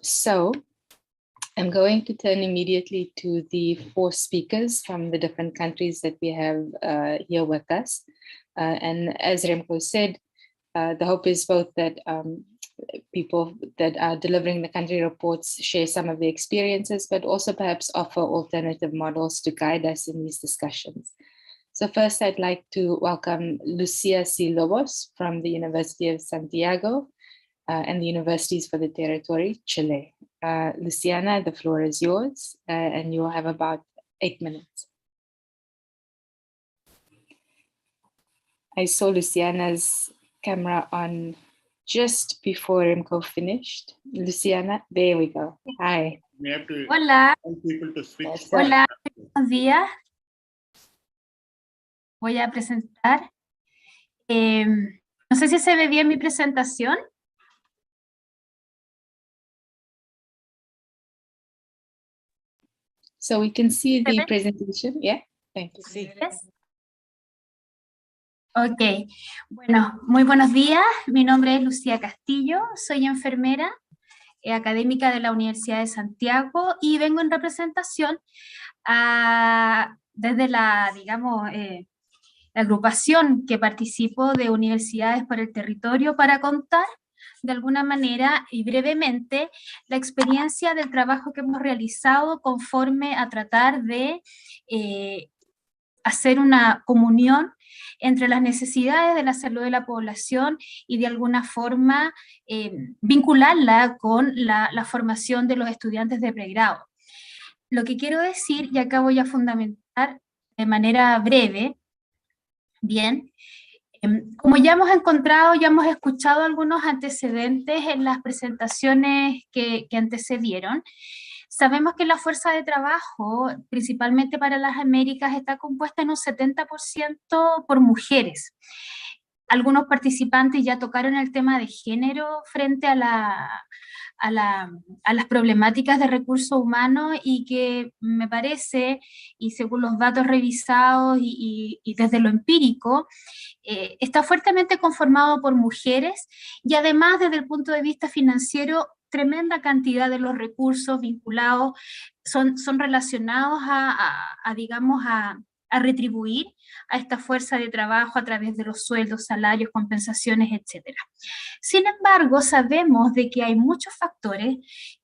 So I'm going to turn immediately to the 4 speakers from the different countries that we have here with us. And as Remco said, The hope is both that people that are delivering the country reports share some of their experiences, but also perhaps offer alternative models to guide us in these discussions. So first, I'd like to welcome Lucia C. Lobos from the University of Santiago and the Universities for the Territory, Chile. Luciana, the floor is yours, and you'll have about 8 minutes. I saw Luciana's camera on just before Remco finished. Luciana, there we go. Hi. Hola. Yes, Hola, buenos días. Voy a presentar. No sé si se ve bien mi presentación. So we can see the presentation. Yeah, thank you. Sí. Ok, bueno, muy buenos días. Mi nombre es Lucía Castillo, soy enfermera académica de la Universidad de Santiago y vengo en representación desde la, digamos, la agrupación que participo de Universidades por el Territorio para contar de alguna manera y brevemente la experiencia del trabajo que hemos realizado conforme a tratar de hacer una comunión entre las necesidades de la salud de la población y de alguna forma vincularla con la formación de los estudiantes de pregrado. Lo que quiero decir, y acá voy a fundamentar de manera breve, bien, como ya hemos encontrado, ya hemos escuchado algunos antecedentes en las presentaciones que antecedieron. Sabemos que la fuerza de trabajo, principalmente para las Américas, está compuesta en un 70% por mujeres. Algunos participantes ya tocaron el tema de género frente a las problemáticas de recursos humanos y que me parece, y según los datos revisados y desde lo empírico, está fuertemente conformado por mujeres y además desde el punto de vista financiero, tremenda cantidad de los recursos vinculados son relacionados digamos, a retribuir a esta fuerza de trabajo a través de los sueldos, salarios, compensaciones, etc. Sin embargo, sabemos de que hay muchos factores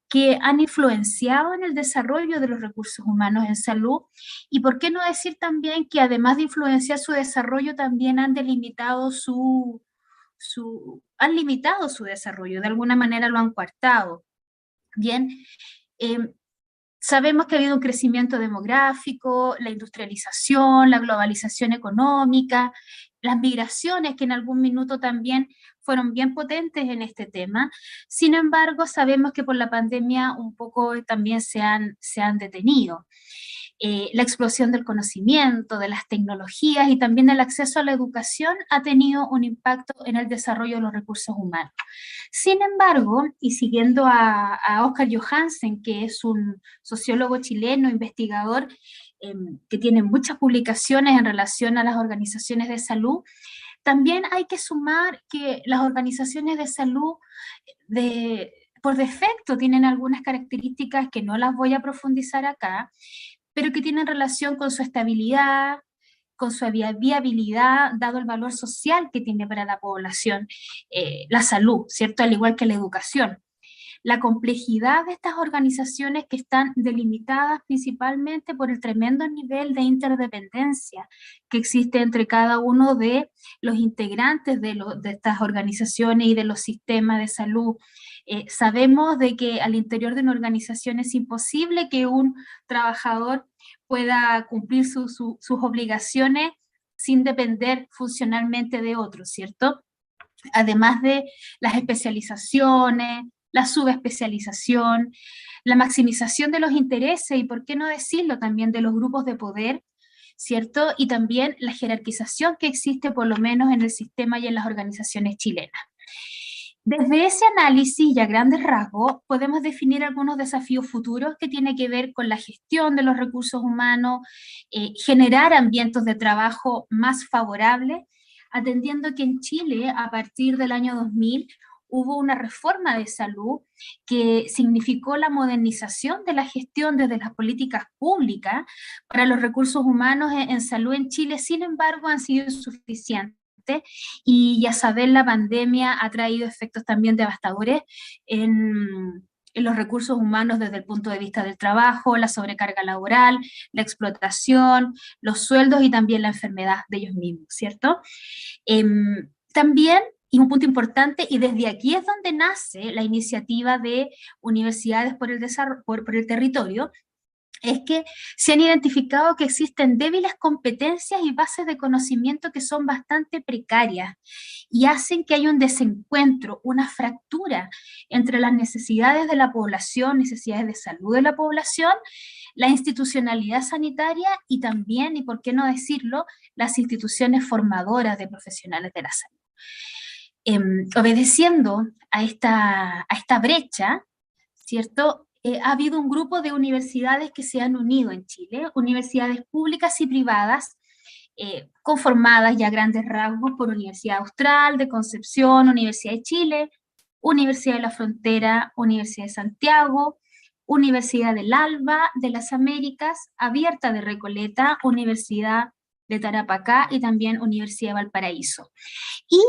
que han influenciado en el desarrollo de los recursos humanos en salud y por qué no decir también que además de influenciar su desarrollo también han delimitado han limitado su desarrollo, de alguna manera lo han coartado. Bien, sabemos que ha habido un crecimiento demográfico, la industrialización, la globalización económica, las migraciones que en algún minuto también fueron bien potentes en este tema. Sin embargo, sabemos que por la pandemia un poco también se han detenido. La explosión del conocimiento, de las tecnologías y también el acceso a la educación ha tenido un impacto en el desarrollo de los recursos humanos. Sin embargo, y siguiendo a Oscar Johansen, que es un sociólogo chileno, investigador, que tiene muchas publicaciones en relación a las organizaciones de salud, también hay que sumar que las organizaciones de salud por defecto tienen algunas características que no las voy a profundizar acá, pero que tienen relación con su estabilidad, con su viabilidad, dado el valor social que tiene para la población la salud, ¿cierto? Al igual que la educación. La complejidad de estas organizaciones que están delimitadas principalmente por el tremendo nivel de interdependencia que existe entre cada uno de los integrantes de estas organizaciones y de los sistemas de salud. Sabemos de que al interior de una organización es imposible que un trabajador pueda cumplir sus obligaciones sin depender funcionalmente de otros, ¿cierto? Además de las especializaciones, la subespecialización, la maximización de los intereses y, por qué no decirlo, también de los grupos de poder, ¿cierto? Y también la jerarquización que existe por lo menos en el sistema y en las organizaciones chilenas. Desde ese análisis y a grandes rasgos podemos definir algunos desafíos futuros que tienen que ver con la gestión de los recursos humanos, generar ambientes de trabajo más favorables, atendiendo que en Chile a partir del año 2000 hubo una reforma de salud que significó la modernización de la gestión desde las políticas públicas para los recursos humanos en salud en Chile. Sin embargo, han sido insuficientes fuerte, y a saber, la pandemia ha traído efectos también devastadores en los recursos humanos desde el punto de vista del trabajo, la sobrecarga laboral, la explotación, los sueldos y también la enfermedad de ellos mismos, ¿cierto? También, y un punto importante, y desde aquí es donde nace la iniciativa de Universidades por el por el Territorio, es que se han identificado que existen débiles competencias y bases de conocimiento que son bastante precarias y hacen que haya un desencuentro, una fractura entre las necesidades de la población, necesidades de salud de la población, la institucionalidad sanitaria y también, y por qué no decirlo, las instituciones formadoras de profesionales de la salud. Obedeciendo a esta brecha, ¿cierto? Ha habido un grupo de universidades que se han unido en Chile, universidades públicas y privadas, conformadas ya a grandes rasgos por Universidad Austral de Concepción, Universidad de Chile, Universidad de la Frontera, Universidad de Santiago, Universidad del Alba de las Américas, Abierta de Recoleta, Universidad de Tarapacá y también Universidad de Valparaíso. Y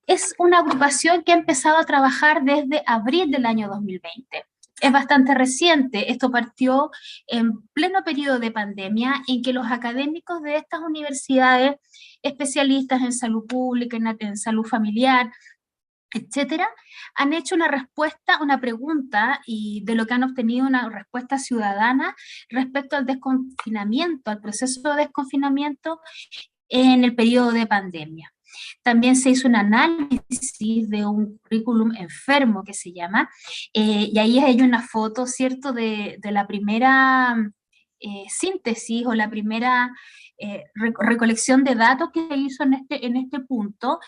es una agrupación que ha empezado a trabajar desde abril del año 2020. Es bastante reciente, esto partió en pleno periodo de pandemia, en que los académicos de estas universidades, especialistas en salud pública, en salud familiar, etcétera, han hecho una respuesta, una pregunta, y de lo que han obtenido una respuesta ciudadana respecto al desconfinamiento, al proceso de desconfinamiento en el periodo de pandemia. También se hizo un análisis de un currículum enfermo que se llama, y ahí hay una foto, ¿cierto?, de la primera síntesis o la primera recolección de datos que se hizo en este punto,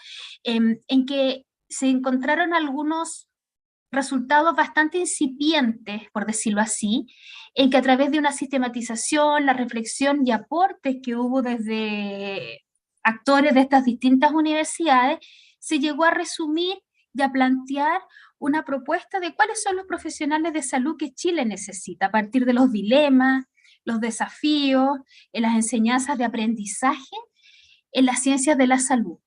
en que se encontraron algunos resultados bastante incipientes, por decirlo así, en que a través de una sistematización, la reflexión y aportes que hubo desde actores de estas distintas universidades, se llegó a resumir y a plantear una propuesta de cuáles son los profesionales de salud que Chile necesita, a partir de los dilemas, los desafíos, en las enseñanzas de aprendizaje en las ciencias de la salud,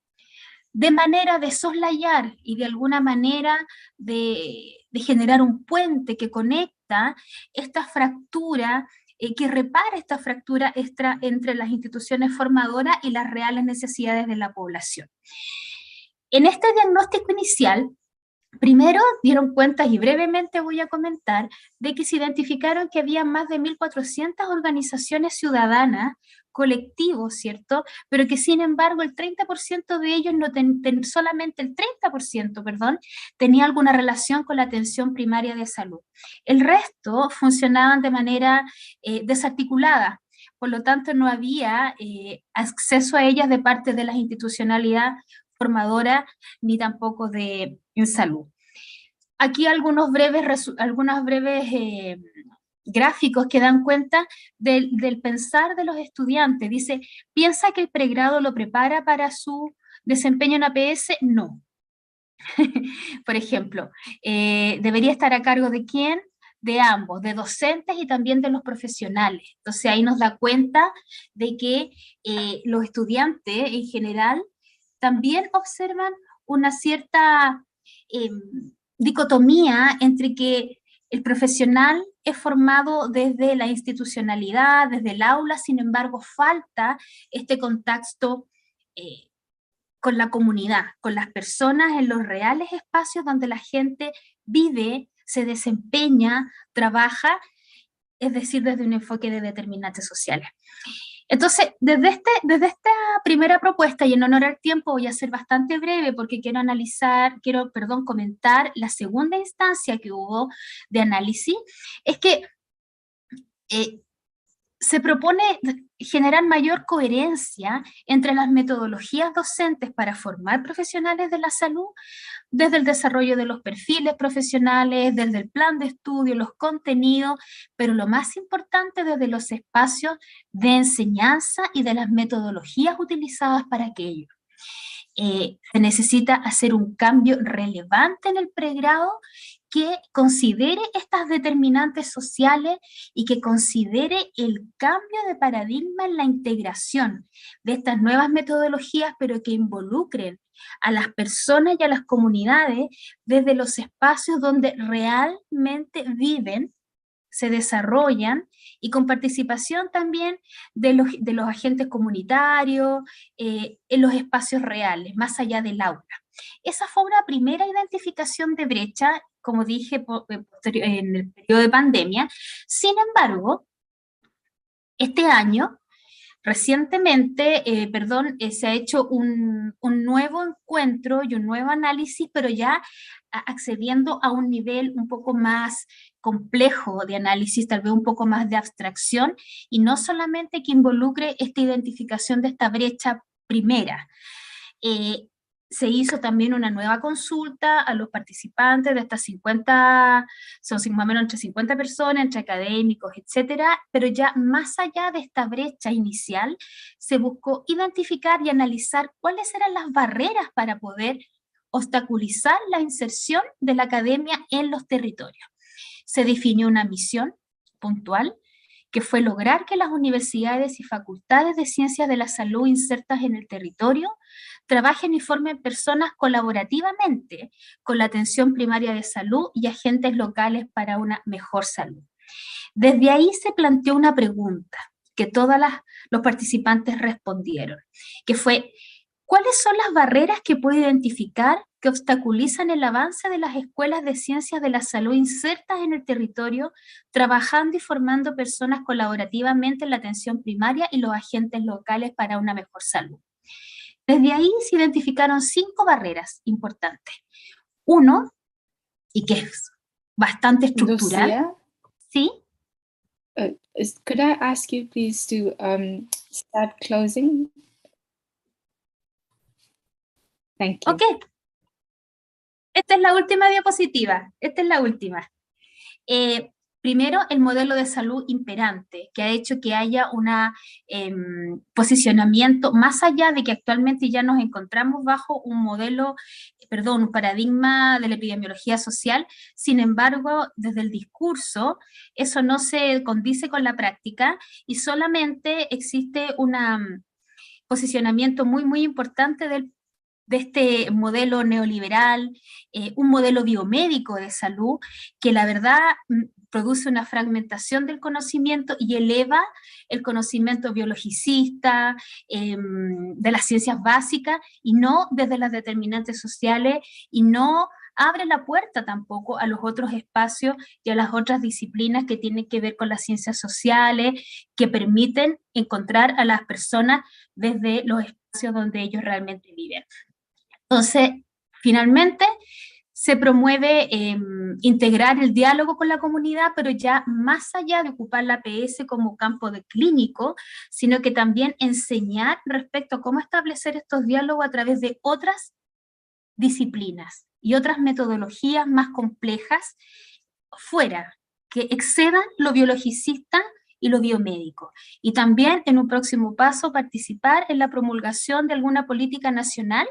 de manera de soslayar y de alguna manera de generar un puente que conecta esta fractura, que repara esta fractura entre las instituciones formadoras y las reales necesidades de la población. En este diagnóstico inicial, primero dieron cuenta, y brevemente voy a comentar, de que se identificaron que había más de 1.400 organizaciones ciudadanas, colectivos, ¿cierto? Pero que sin embargo el 30% de ellos, solamente el 30%, perdón, tenía alguna relación con la atención primaria de salud. El resto funcionaban de manera desarticulada, por lo tanto no había acceso a ellas de parte de las institucionalidades formadoras ni tampoco en salud. Aquí algunos breves gráficos que dan cuenta del pensar de los estudiantes. Dice, ¿piensa que el pregrado lo prepara para su desempeño en APS? No. Por ejemplo, ¿debería estar a cargo de quién? De ambos, de docentes y también de los profesionales. Entonces ahí nos da cuenta de que los estudiantes en general también observan una cierta dicotomía entre que el profesional es formado desde la institucionalidad, desde el aula, sin embargo falta este contacto con la comunidad, con las personas en los reales espacios donde la gente vive, se desempeña, trabaja, es decir, desde un enfoque de determinantes sociales. Entonces, desde esta primera propuesta, y en honor al tiempo voy a ser bastante breve porque quiero comentar la segunda instancia que hubo de análisis, es que se propone generar mayor coherencia entre las metodologías docentes para formar profesionales de la salud, desde el desarrollo de los perfiles profesionales, desde el plan de estudio, los contenidos, pero lo más importante, desde los espacios de enseñanza y de las metodologías utilizadas para aquello. Se necesita hacer un cambio relevante en el pregrado que considere estas determinantes sociales y que considere el cambio de paradigma en la integración de estas nuevas metodologías, pero que involucren a las personas y a las comunidades desde los espacios donde realmente viven, se desarrollan, y con participación también de los agentes comunitarios en los espacios reales, más allá del aula. Esa fue una primera identificación de brecha, como dije, en el periodo de pandemia. Sin embargo, este año, recientemente, se ha hecho un nuevo encuentro y un nuevo análisis, pero ya accediendo a un nivel un poco más complejo de análisis, tal vez un poco más de abstracción, y no solamente que involucre esta identificación de esta brecha primera. Se hizo también una nueva consulta a los participantes de estas 50, son más o menos entre 50 personas, entre académicos, etcétera, pero ya más allá de esta brecha inicial, se buscó identificar y analizar cuáles eran las barreras para poder obstaculizar la inserción de la academia en los territorios. Se definió una misión puntual, que fue lograr que las universidades y facultades de ciencias de la salud insertas en el territorio trabajen y formen personas colaborativamente con la atención primaria de salud y agentes locales para una mejor salud. Desde ahí se planteó una pregunta que todos los participantes respondieron, que fue: ¿cuáles son las barreras que puede identificar que obstaculizan el avance de las escuelas de ciencias de la salud insertas en el territorio, trabajando y formando personas colaborativamente en la atención primaria y los agentes locales para una mejor salud? Desde ahí se identificaron 5 barreras importantes. Uno, y que es bastante estructural. Lucia, ¿Sí? Could I ask you please to start closing? Thank you. Ok. Esta es la última diapositiva. Esta es la última. Primero, el modelo de salud imperante, que ha hecho que haya un posicionamiento, más allá de que actualmente ya nos encontramos bajo un paradigma de la epidemiología social. Sin embargo, desde el discurso, eso no se condice con la práctica y solamente existe un posicionamiento muy, muy importante de este modelo neoliberal, un modelo biomédico de salud, que la verdad produce una fragmentación del conocimiento y eleva el conocimiento biologicista, de las ciencias básicas, y no desde las determinantes sociales, y no abre la puerta tampoco a los otros espacios y a las otras disciplinas que tienen que ver con las ciencias sociales, que permiten encontrar a las personas desde los espacios donde ellos realmente viven. Entonces, finalmente, se promueve integrar el diálogo con la comunidad, pero ya más allá de ocupar la PS como campo de clínico, sino que también enseñar respecto a cómo establecer estos diálogos a través de otras disciplinas y otras metodologías más complejas fuera, que excedan lo biologicista y lo biomédico. Y también, en un próximo paso, participar en la promulgación de alguna política nacional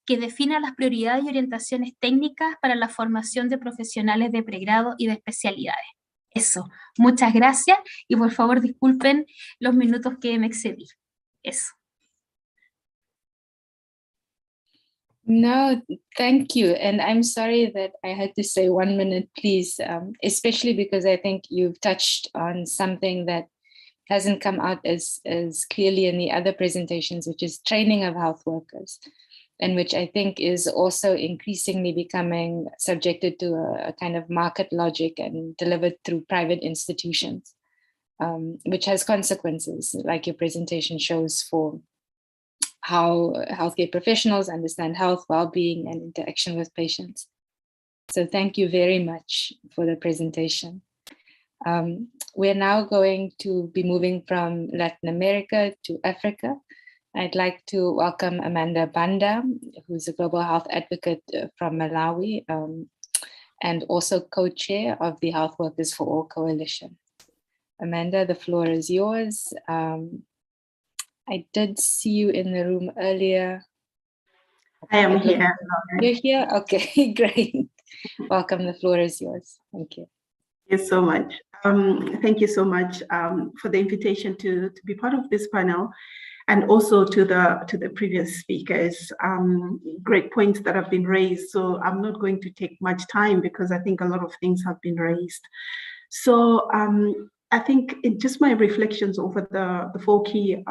que defina las prioridades y orientaciones técnicas para la formación de profesionales de pregrado y de especialidades. Eso, muchas gracias, y por favor disculpen los minutos que me excedí. Eso. No, thank you. And I'm sorry that I had to say 1 minute, please, especially because I think you've touched on something that hasn't come out as clearly in the other presentations, which is training of health workers, and which I think is also increasingly becoming subjected to a kind of market logic and delivered through private institutions, which has consequences, like your presentation shows, for how healthcare professionals understand health, well-being, and interaction with patients. So thank you very much for the presentation. We're now going to be moving from Latin America to Africa. I'd like to welcome Amanda Banda, who's a global health advocate from Malawi, and also co-chair of the Health Workers for All Coalition. Amanda, the floor is yours. I did see you in the room earlier. I am here. You're here? Okay, great. welcome. The floor is yours. Thank you. Thank you so much. Thank you so much for the invitation to be part of this panel, and also to the previous speakers. Great points that have been raised. So I'm not going to take much time because I think a lot of things have been raised. So I think just my reflections over the 4 key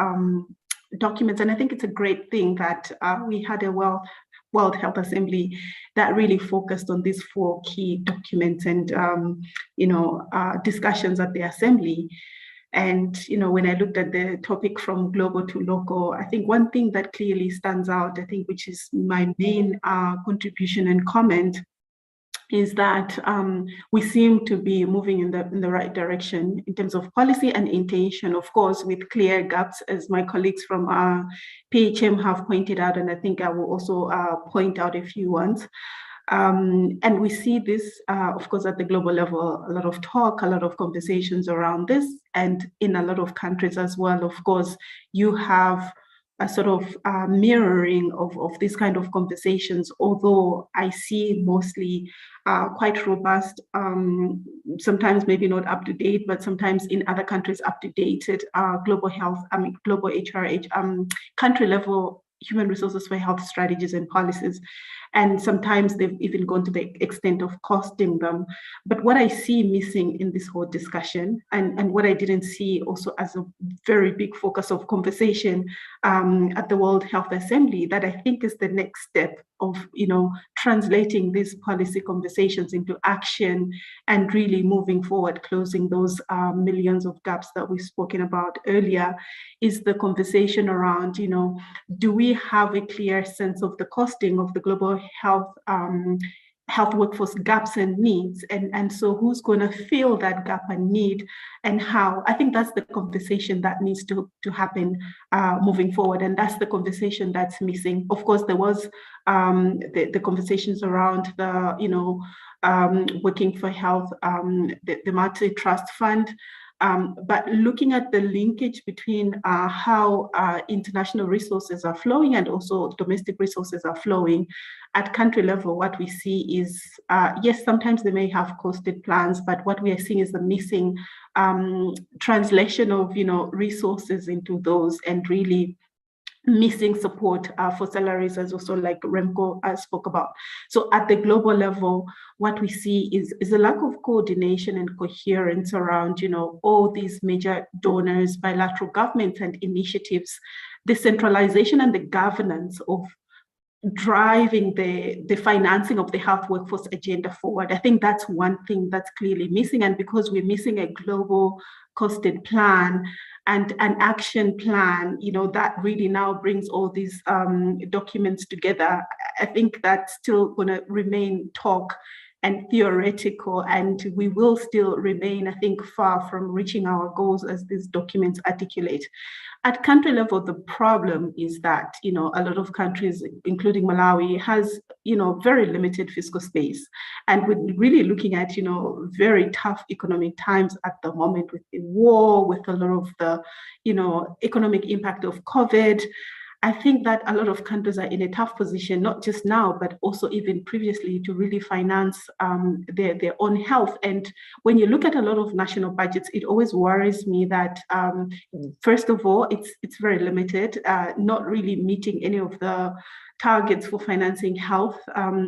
documents, and I think it's a great thing that we had a World Health Assembly that really focused on these 4 key documents and discussions at the Assembly. And when I looked at the topic from global to local, I think one thing that clearly stands out, I think, which is my main contribution and comment, is that we seem to be moving in the right direction in terms of policy and intention, of course, with clear gaps, as my colleagues from PHM have pointed out, and I think I will also point out a few ones. And we see this, of course, at the global level, a lot of talk, a lot of conversations around this, and in a lot of countries as well. Of course, you have a sort of mirroring of these kind of conversations, although I see mostly quite robust, sometimes maybe not up to date, but sometimes in other countries up to dated global health, global HRH, country level human resources for health strategies and policies. And sometimes they've even gone to the extent of costing them. But what I see missing in this whole discussion, and what I didn't see also as a very big focus of conversation at the World Health Assembly, that I think is the next step of translating these policy conversations into action and really moving forward, closing those millions of gaps that we've spoken about earlier, is the conversation around, do we have a clear sense of the costing of the global health workforce gaps and needs, and so who's going to fill that gap and need, and how? I think that's the conversation that needs to happen moving forward, and that's the conversation that's missing. Of course, there was the conversations around the Working for Health, the Multi Trust Fund. But looking at the linkage between how international resources are flowing and also domestic resources are flowing at country level, what we see is, yes, sometimes they may have costed plans, but what we are seeing is the missing translation of resources into those, and really missing support for salaries, as also like Remco spoke about. So at the global level, what we see is a lack of coordination and coherence around, all these major donors, bilateral governments and initiatives, the centralization and the governance of driving the financing of the health workforce agenda forward. I think that's one thing that's clearly missing. And because we're missing a global costed plan and an action plan, that really now brings all these documents together, I think that's still going to remain talk and theoretical, and we will still remain, I think, far from reaching our goals as these documents articulate. At country level, the problem is that, a lot of countries, including Malawi, has, very limited fiscal space. And we're really looking at, very tough economic times at the moment, with the war, with a lot of the, economic impact of COVID. I think that a lot of countries are in a tough position, not just now, but also even previously, to really finance their own health. And when you look at a lot of national budgets, it always worries me that, first of all, it's very limited, not really meeting any of the targets for financing health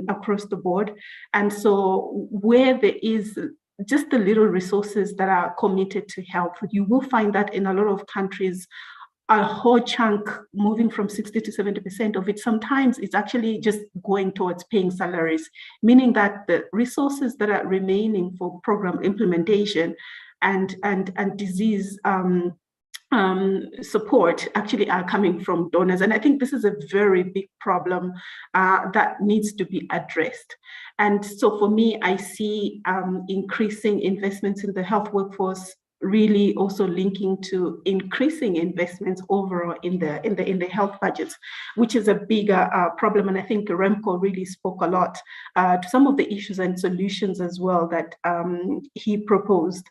across the board. And so where there is just the little resources that are committed to health, you will find that in a lot of countries, a whole chunk, moving from 60 to 70% of it, sometimes it's actually just going towards paying salaries, meaning that the resources that are remaining for program implementation and disease support actually are coming from donors. And I think this is a very big problem that needs to be addressed. And so for me, I see increasing investments in the health workforce really also linking to increasing investments overall in the health budgets, which is a bigger problem. And I think Remco really spoke a lot to some of the issues and solutions as well that he proposed.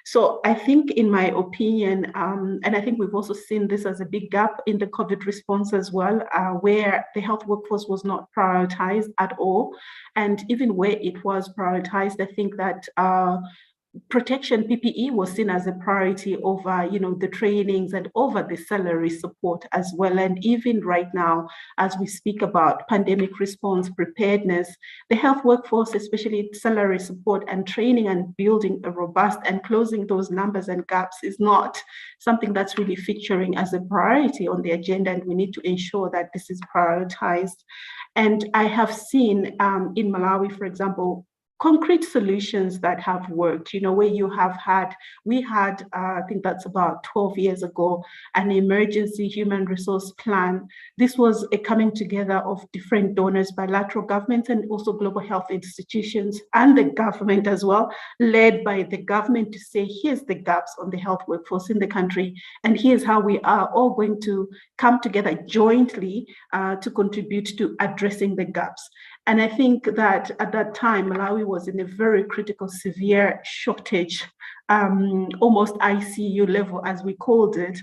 So I think, in my opinion, and I think we've also seen this as a big gap in the COVID response as well, where the health workforce was not prioritized at all. And even where it was prioritized, I think that protection PPE was seen as a priority over, the trainings and over the salary support as well. And even right now, as we speak about pandemic response preparedness, the health workforce, especially salary support and training and building a robust and closing those numbers and gaps, is not something that's really featuring as a priority on the agenda. And we need to ensure that this is prioritized. And I have seen in Malawi, for example, concrete solutions that have worked, where we had, I think that's about 12 years ago, an emergency human resource plan. This was a coming together of different donors, bilateral governments, and also global health institutions, and the government as well, led by the government, to say, here's the gaps on the health workforce in the country, and here's how we are all going to come together jointly to contribute to addressing the gaps. And I think that at that time, Malawi was in a very critical, severe shortage, almost ICU level, as we called it,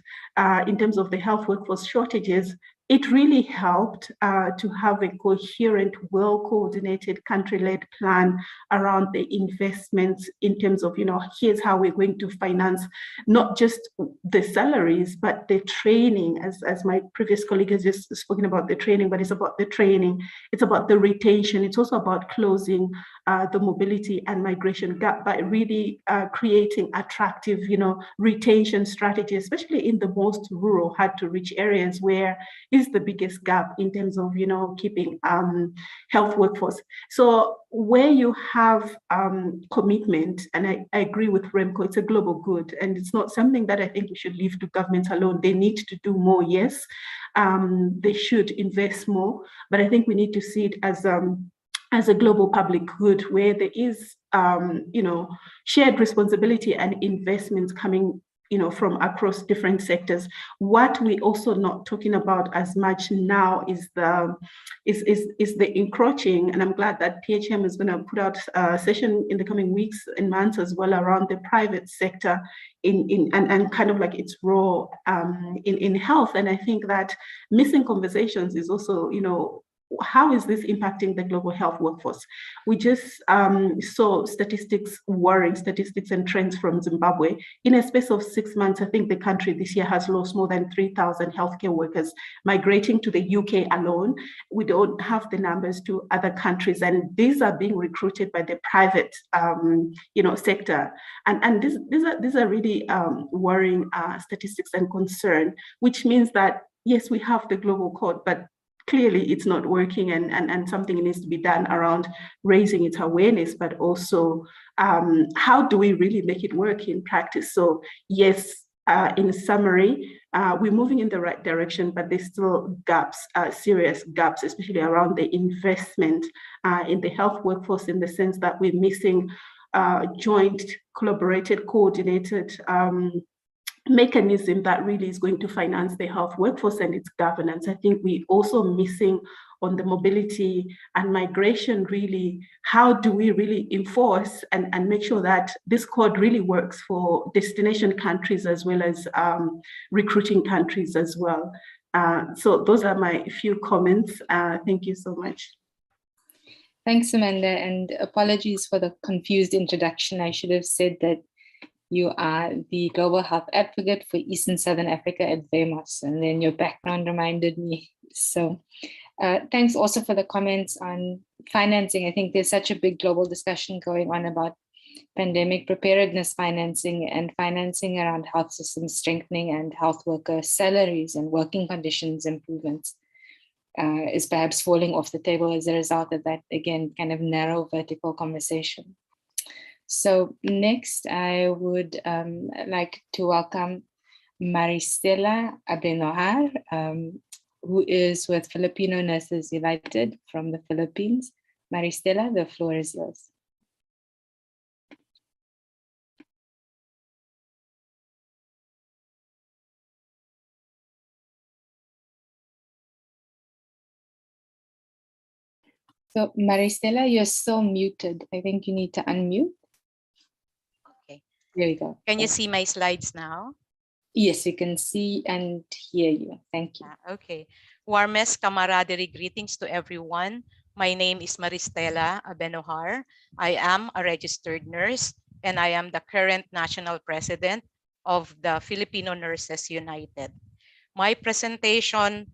in terms of the health workforce shortages. It really helped to have a coherent, well-coordinated, country-led plan around the investments in terms of, here's how we're going to finance not just the salaries, but the training, as my previous colleague has just spoken about the training, but it's about the training, it's about the retention, it's also about closing the mobility and migration gap by really creating attractive, retention strategies, especially in the most rural, hard-to-reach areas where is the biggest gap in terms of, keeping health workforce. So where you have commitment, and I agree with Remco, it's a global good, and it's not something that I think we should leave to governments alone. They need to do more, yes. They should invest more, but I think we need to see it as a global public good, where there is, shared responsibility and investments coming, from across different sectors. What we also not talking about as much now is the encroaching, and I'm glad that PHM is going to put out a session in the coming weeks and months as well around the private sector and kind of like its role in health. And I think that missing conversations is also, how is this impacting the global health workforce? We just saw worrying statistics and trends from Zimbabwe. In a space of 6 months, I think the country this year has lost more than 3,000 healthcare workers migrating to the UK alone. We don't have the numbers to other countries, and these are being recruited by the private, sector. And these are really worrying statistics and concern, which means that yes, we have the global code, but clearly it's not working, and something needs to be done around raising its awareness, but also how do we really make it work in practice? So yes, in summary, we're moving in the right direction, but there's still gaps, serious gaps, especially around the investment in the health workforce, in the sense that we're missing joint, collaborated, coordinated mechanism that really is going to finance the health workforce and its governance. I think we're also missing on the mobility and migration, really, how do we really enforce and make sure that this code really works for destination countries as well as recruiting countries as well. So those are my few comments. Thank you so much. Thanks, Amanda, and apologies for the confused introduction. I should have said that you are the Global Health Advocate for East and Southern Africa at VEMOS, and then your background reminded me. So thanks also for the comments on financing. I think there's such a big global discussion going on about pandemic preparedness financing and financing around health systems strengthening and health worker salaries and working conditions improvements is perhaps falling off the table as a result of that, again, kind of narrow vertical conversation. So next, I would like to welcome Maristela Abenohar, who is with Filipino Nurses United from the Philippines. Maristela, the floor is yours. So Maristela, you're still muted. I think you need to unmute. Okay. There you go. Can you see my slides now? Yes, we can see and hear you. Thank you. Okay. Warmest camaraderie greetings to everyone. My name is Maristela Abenojar. I am a registered nurse and I am the current national president of the Filipino Nurses United. My presentation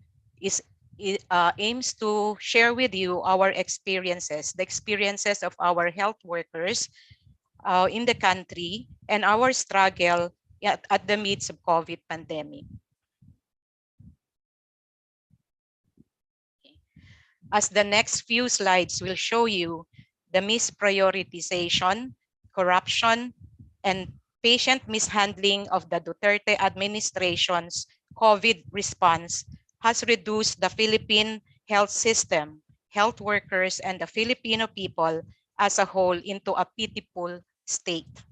aims to share with you our experiences, the experiences of our health workers in the country and our struggle at the midst of COVID pandemic. As the next few slides will show you, the misprioritization, corruption, and patient mishandling of the Duterte administration's COVID response has reduced the Philippine health system, health workers, and the Filipino people as a whole into a pitiful state.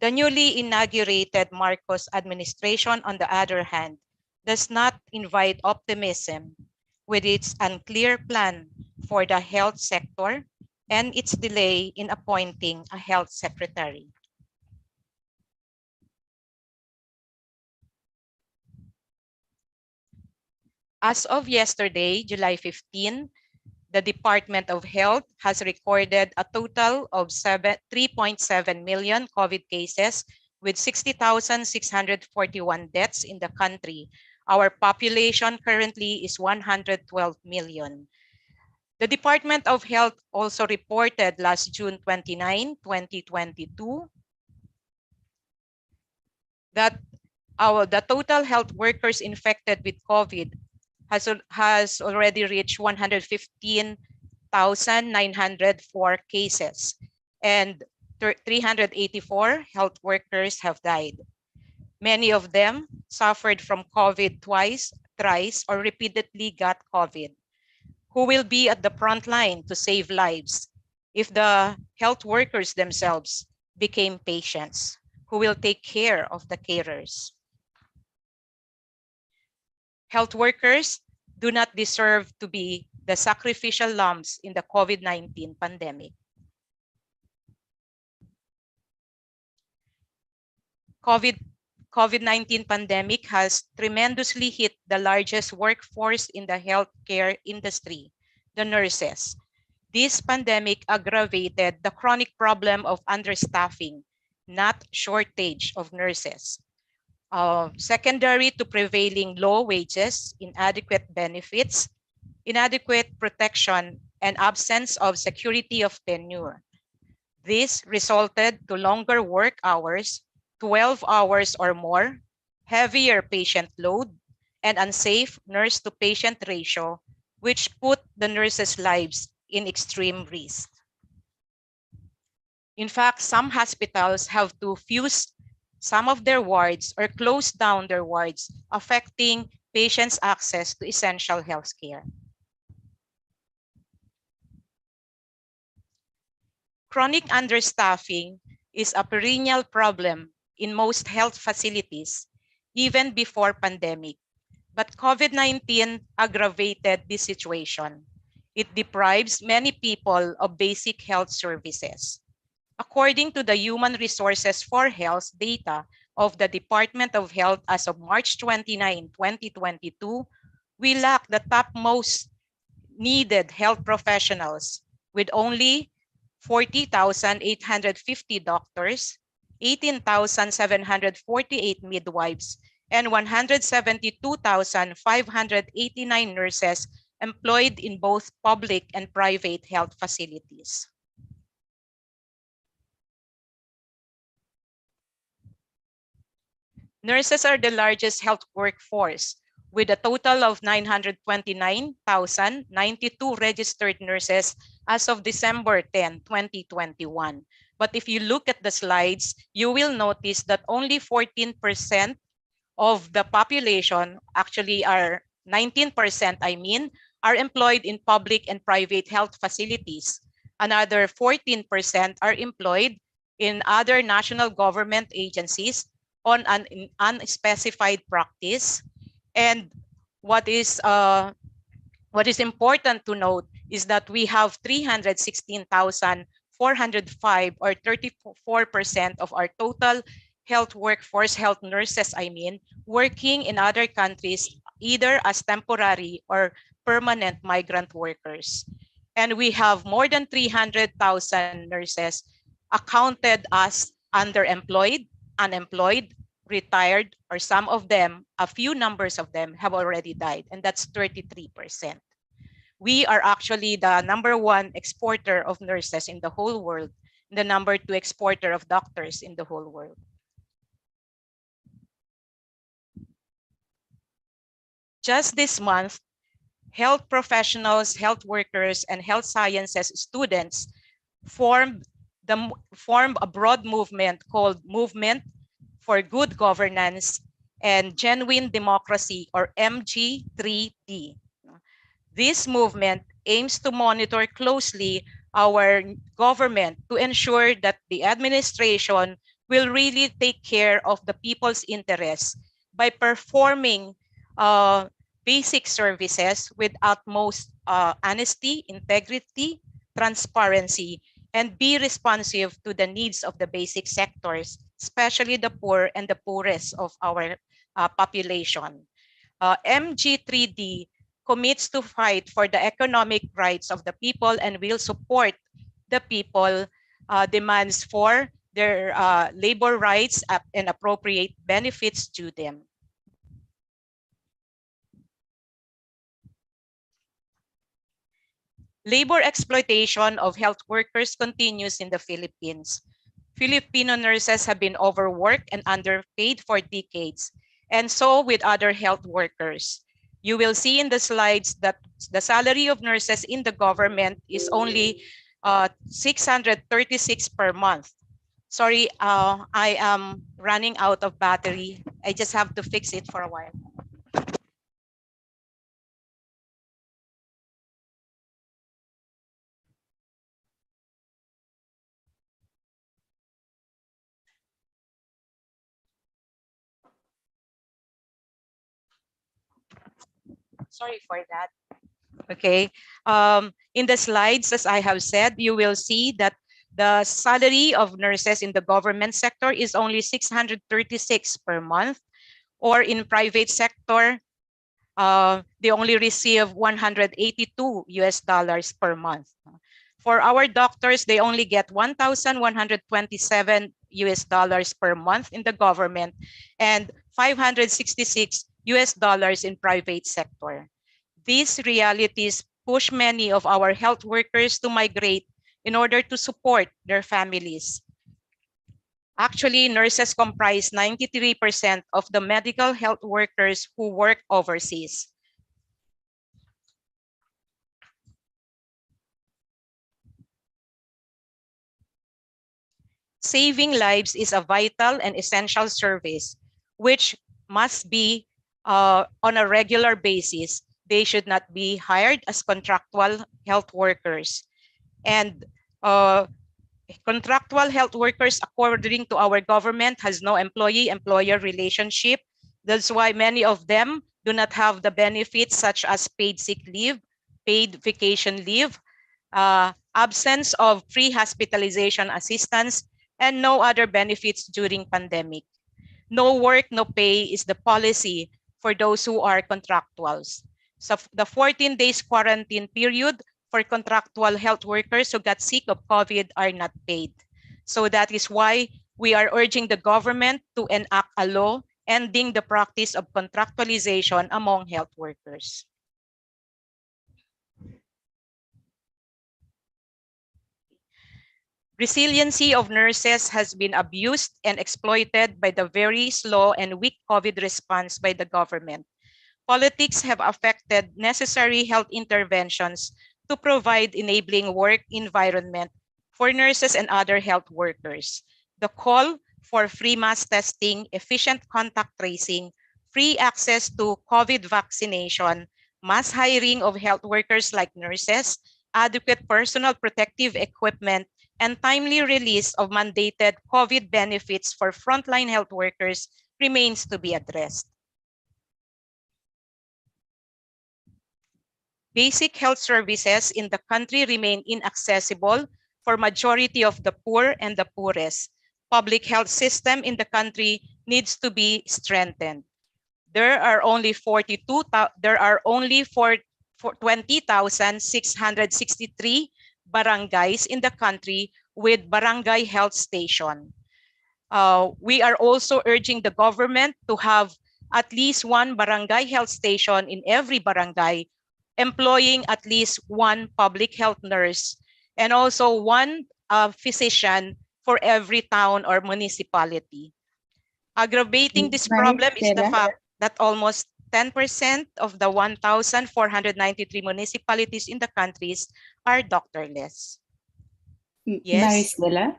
The newly inaugurated Marcos administration, on the other hand, does not invite optimism with its unclear plan for the health sector and its delay in appointing a health secretary. As of yesterday, July 15, the Department of Health has recorded a total of 3.7 million COVID cases with 60,641 deaths in the country. Our population currently is 112 million. The Department of Health also reported last June 29, 2022, that the total health workers infected with COVID has already reached 115,904 cases, and 384 health workers have died. Many of them suffered from COVID twice, thrice, or repeatedly got COVID. Who will be at the front line to save lives if the health workers themselves became patients? Who will take care of the carers? Health workers do not deserve to be the sacrificial lambs in the COVID-19 pandemic. COVID-19 pandemic has tremendously hit the largest workforce in the healthcare industry, the nurses. This pandemic aggravated the chronic problem of understaffing, not shortage of nurses. Secondary to prevailing low wages, inadequate benefits, inadequate protection, and absence of security of tenure. This resulted to longer work hours, 12 hours or more, heavier patient load, and unsafe nurse-to-patient ratio, which put the nurses' lives in extreme risk. In fact, some hospitals have to fuse some of their wards or close down their wards, affecting patients' access to essential health care. Chronic understaffing is a perennial problem in most health facilities, even before pandemic. But COVID-19 aggravated this situation. It deprives many people of basic health services. According to the Human Resources for Health data of the Department of Health as of March 29, 2022, we lack the top most needed health professionals with only 40,850 doctors, 18,748 midwives, and 172,589 nurses employed in both public and private health facilities. Nurses are the largest health workforce, with a total of 929,092 registered nurses as of December 10, 2021. But if you look at the slides, you will notice that only 14% of the population, actually are 19%, are employed in public and private health facilities. Another 14% are employed in other national government agencies on an unspecified practice. And what is important to note is that we have 316,405 or 34% of our total health workforce, health nurses, I mean, working in other countries, either as temporary or permanent migrant workers. And we have more than 300,000 nurses accounted as underemployed, unemployed, retired, or some of them, a few numbers of them have already died, and that's 33%. We are actually the #1 exporter of nurses in the whole world, the #2 exporter of doctors in the whole world. Just this month, health professionals, health workers, and health sciences students formed a broad movement called Movement for Good Governance and Genuine Democracy, or MG3D. This movement aims to monitor closely our government to ensure that the administration will really take care of the people's interests by performing basic services with utmost honesty, integrity, transparency, and be responsive to the needs of the basic sectors, especially the poor and the poorest of our population. MG3D commits to fight for the economic rights of the people and will support the people demands for their labor rights and appropriate benefits to them. Labor exploitation of health workers continues in the Philippines. Filipino nurses have been overworked and underpaid for decades, and so with other health workers. You will see in the slides that the salary of nurses in the government is only 636 per month. Sorry, I am running out of battery. I just have to fix it for a while. Sorry for that. Okay. In the slides, as I have said, you will see that the salary of nurses in the government sector is only 636 per month, or in private sector, they only receive $182 per month. For our doctors, they only get $1,127 per month in the government and $566 in private sector. These realities push many of our health workers to migrate in order to support their families. Actually, nurses comprise 93% of the medical health workers who work overseas. Saving lives is a vital and essential service, which must be on a regular basis. They should not be hired as contractual health workers. And contractual health workers, according to our government, has no employee-employer relationship. That's why many of them do not have the benefits such as paid sick leave, paid vacation leave, absence of free hospitalization assistance, and no other benefits during pandemic. No work, no pay is the policy for those who are contractuals. So the 14 days quarantine period for contractual health workers who got sick of COVID are not paid. So that is why we are urging the government to enact a law ending the practice of contractualization among health workers. Resiliency of nurses has been abused and exploited by the very slow and weak COVID response by the government. Politics have affected necessary health interventions to provide enabling work environment for nurses and other health workers. The call for free mass testing, efficient contact tracing, free access to COVID vaccination, mass hiring of health workers like nurses, adequate personal protective equipment, and timely release of mandated COVID benefits for frontline health workers remains to be addressed. basic health services in the country remain inaccessible for majority of the poor and the poorest. Public health system in the country needs to be strengthened. There are only 20,663 barangays in the country with barangay health station. We are also urging the government to have at least one barangay health station in every barangay, employing at least one public health nurse and also one physician for every town or municipality. Aggravating this problem is the fact that almost 10% of the 1,493 municipalities in the countries are doctorless. Yes. Maristela,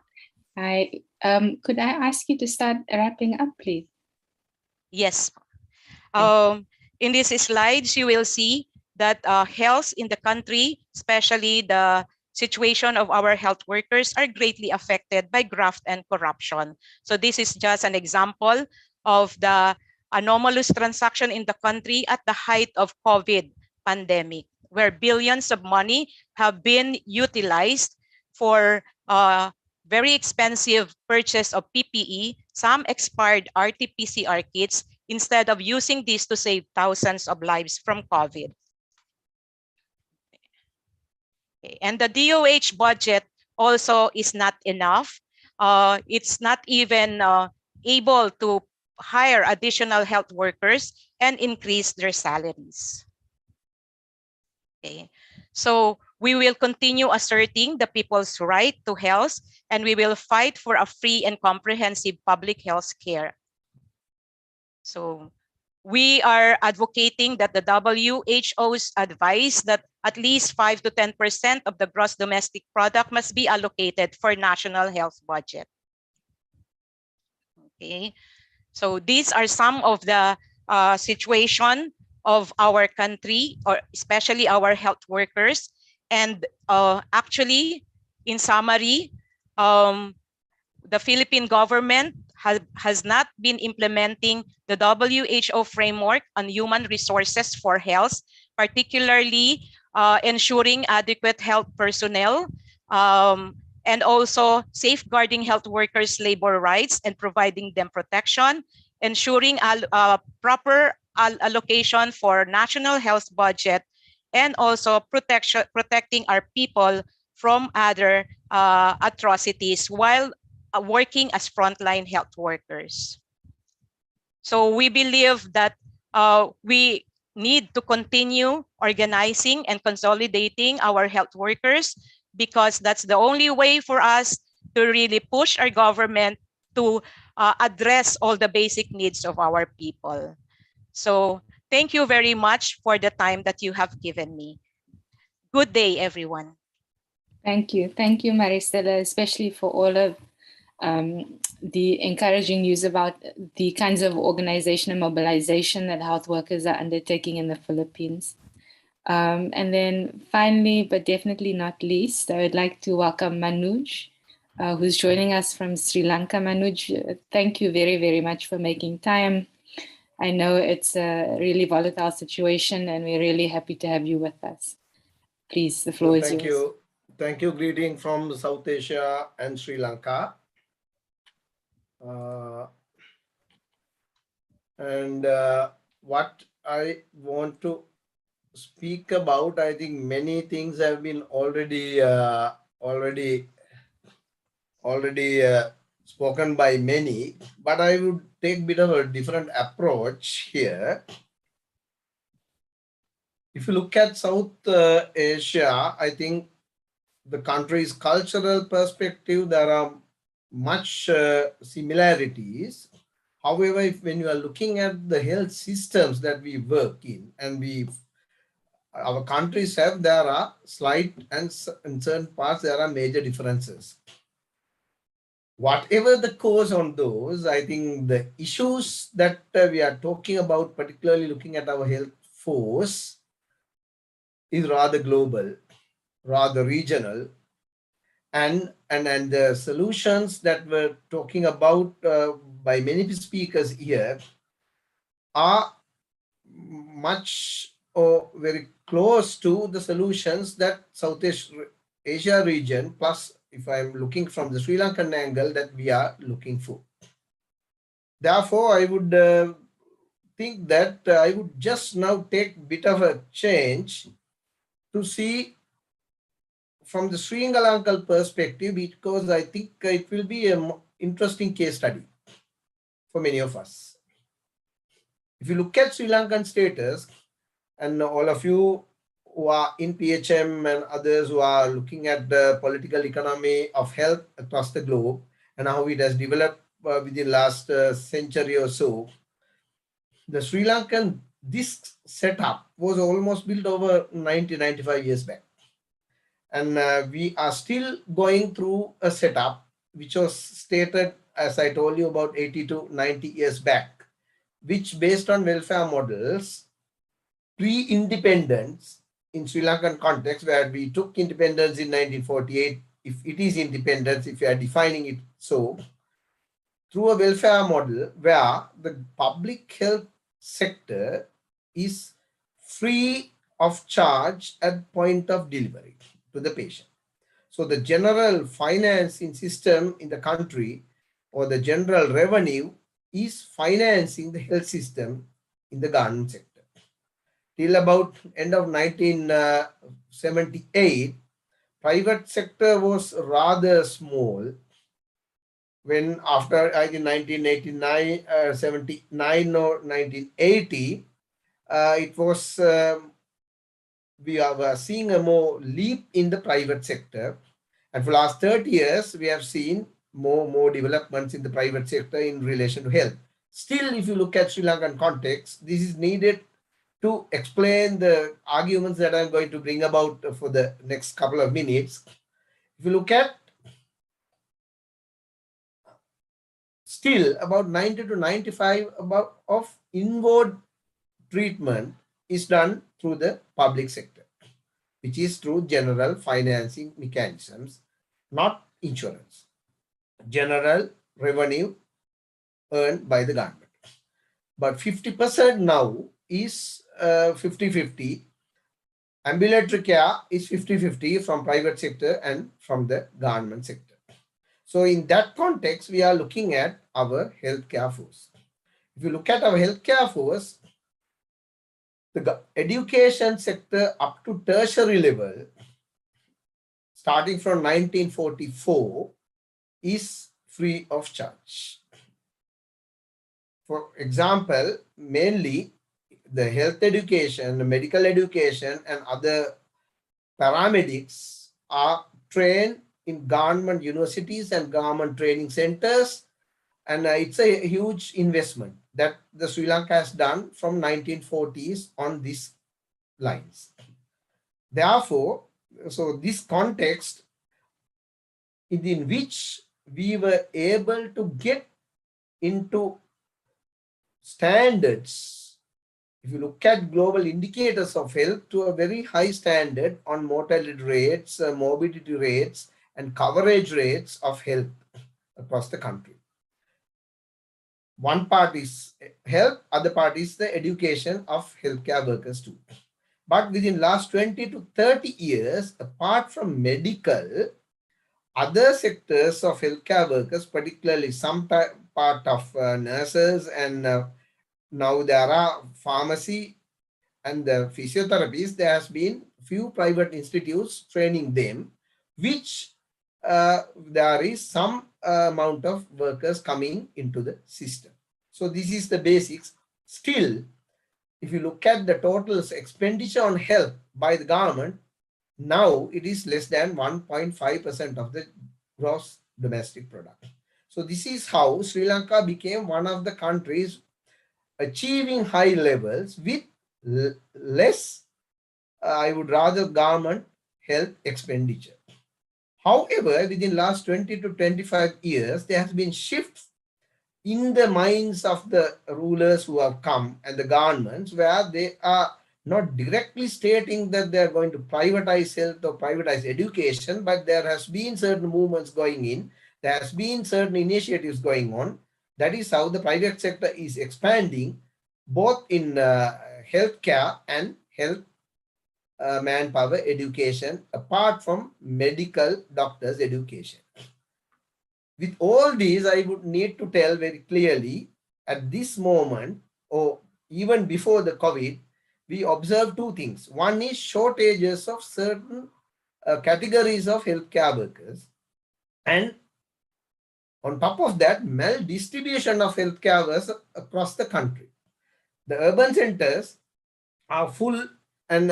could I ask you to start wrapping up, please? Yes. In these slides, you will see that health in the country, especially the situation of our health workers, are greatly affected by graft and corruption. So this is just an example of the anomalous transaction in the country at the height of COVID pandemic, where billions of money have been utilized for very expensive purchase of PPE, some expired RT-PCR kits, instead of using this to save thousands of lives from COVID. Okay. And the DOH budget also is not enough. It's not even able to hire additional health workers and increase their salaries. Okay. So we will continue asserting the people's right to health, and we will fight for a free and comprehensive public health care. So we are advocating that the WHO's advice that at least 5 to 10% of the gross domestic product must be allocated for national health budget. Okay, so these are some of the situation of our country, or especially our health workers. And actually, in summary, the Philippine government has not been implementing the WHO framework on human resources for health, particularly ensuring adequate health personnel, and also safeguarding health workers' labor rights and providing them protection, ensuring proper allocation for national health budget, and also protecting our people from other atrocities while working as frontline health workers. So we believe that we need to continue organizing and consolidating our health workers, because that's the only way for us to really push our government to address all the basic needs of our people. So thank you very much for the time that you have given me. Good day, everyone. Thank you, Maristela, especially for all of the encouraging news about the kinds of organization and mobilization that health workers are undertaking in the Philippines. And then finally, but definitely not least, I would like to welcome Manuj, who's joining us from Sri Lanka. Manuj, thank you very, very much for making time. I know it's a really volatile situation, and we're really happy to have you with us. Please, the floor is yours. Thank you. Greeting from South Asia and Sri Lanka. What I want to speak about, I think many things have been already spoken by many, but I would take a bit of a different approach here. If you look at South Asia, I think the country's cultural perspective, there are much similarities. However, when you are looking at the health systems that we work in, and our countries have, there are slight, and in certain parts there are major differences. Whatever the cause on those, I think the issues that we are talking about, particularly looking at our health force, is rather global, rather regional, and the solutions that we're talking about by many speakers here are much or very close to the solutions that Southeast Asia region, plus if I'm looking from the Sri Lankan angle, that we are looking for. Therefore, I would think that I would just now take a bit of a change to see from the Sri Lankan perspective, because I think it will be an interesting case study for many of us. If you look at Sri Lankan status, and all of you who are in PHM and others who are looking at the political economy of health across the globe and how it has developed within the last century or so, the Sri Lankan, this setup was almost built over 90-95 years back. And we are still going through a setup which was stated, as I told you, about 80 to 90 years back, which based on welfare models, pre-independence in Sri Lankan context, where we took independence in 1948, if it is independence, if you are defining it so, through a welfare model where the public health sector is free of charge at point of delivery to the patient. So the general financing system in the country, or the general revenue, is financing the health system in the government sector. Till about end of 1978, private sector was rather small. When after I think 1989, 79 or 1980, it was we are seeing a more leap in the private sector, and for the last 30 years we have seen more developments in the private sector in relation to health. Still, if you look at Sri Lankan context, this is needed to explain the arguments that I'm going to bring about for the next couple of minutes. If you look at, still about 90 to 95 of inward treatment is done through the public sector, which is through general financing mechanisms, not insurance. General revenue earned by the government. But 50% now is 50-50. Ambulatory care is 50-50 from private sector and from the government sector. So in that context, we are looking at our healthcare force. If you look at our healthcare force, the education sector up to tertiary level, starting from 1944, is free of charge. For example, mainly the health education, the medical education, and other paramedics are trained in government universities and government training centers, and it's a huge investment that the Sri Lanka has done from 1940s on these lines. Therefore, so this context in which we were able to get into standards, if you look at global indicators of health, to a very high standard on mortality rates, morbidity rates, and coverage rates of health across the country. One part is health, other part is the education of healthcare workers too. But within last 20 to 30 years, apart from medical, other sectors of healthcare workers, particularly some part of nurses, and now there are pharmacy and the physiotherapists, there has been few private institutes training them, which there is some amount of workers coming into the system. So this is the basics. Still, if you look at the total expenditure on health by the government, now it is less than 1.5% of the gross domestic product. So this is how Sri Lanka became one of the countries achieving high levels with less, I would rather, government health expenditure. However, within last 20 to 25 years, there has been shifts in the minds of the rulers who have come and the governments, where they are not directly stating that they are going to privatize health or privatize education, but there has been certain movements going in. There has been certain initiatives going on. That is how the private sector is expanding, both in healthcare and health manpower education apart from medical doctors education. With all these, I would need to tell very clearly at this moment, or even before the COVID, we observe two things. One is shortages of certain categories of healthcare workers, and on top of that, maldistribution of healthcare workers across the country. The urban centers are full and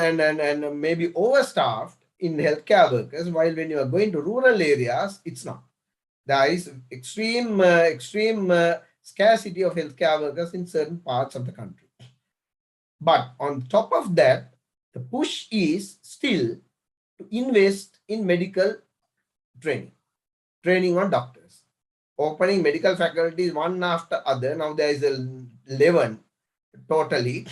maybe overstaffed in healthcare workers, while when you are going to rural areas, it's not. There is extreme scarcity of healthcare workers in certain parts of the country. But on top of that, the push is still to invest in medical training on doctors, opening medical faculties one after other. Now there is 11 totally,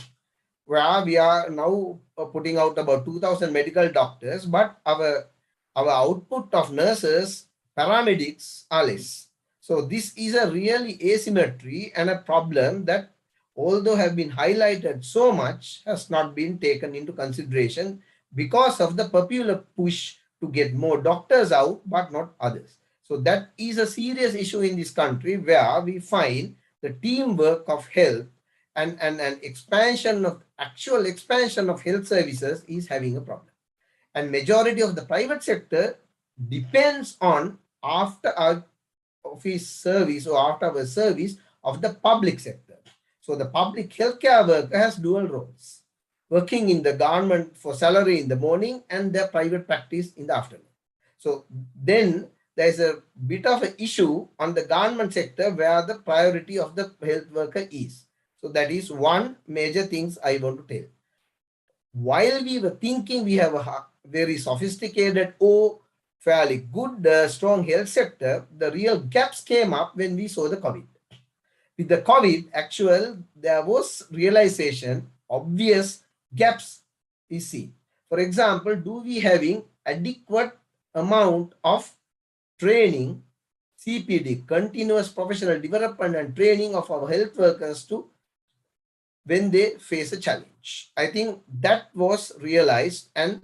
where we are now putting out about 2,000 medical doctors, but our output of nurses, paramedics are less. So this is a really asymmetry and a problem that, although have been highlighted so much, has not been taken into consideration because of the popular push to get more doctors out, but not others. So that is a serious issue in this country, where we find the teamwork of health and actual expansion of health services is having a problem. And majority of the private sector depends on after our office service or after our service of the public sector. So the public healthcare worker has dual roles, working in the government for salary in the morning and their private practice in the afternoon. So then there's a bit of an issue on the government sector where the priority of the health worker is. So that is one major things I want to tell. While we were thinking we have a very sophisticated or fairly good, strong health sector, the real gaps came up when we saw the COVID. With the COVID, there was realization, obvious gaps is seen. For example, do we having adequate amount of training, CPD, continuous professional development and training of our health workers to when they face a challenge? I think that was realized, and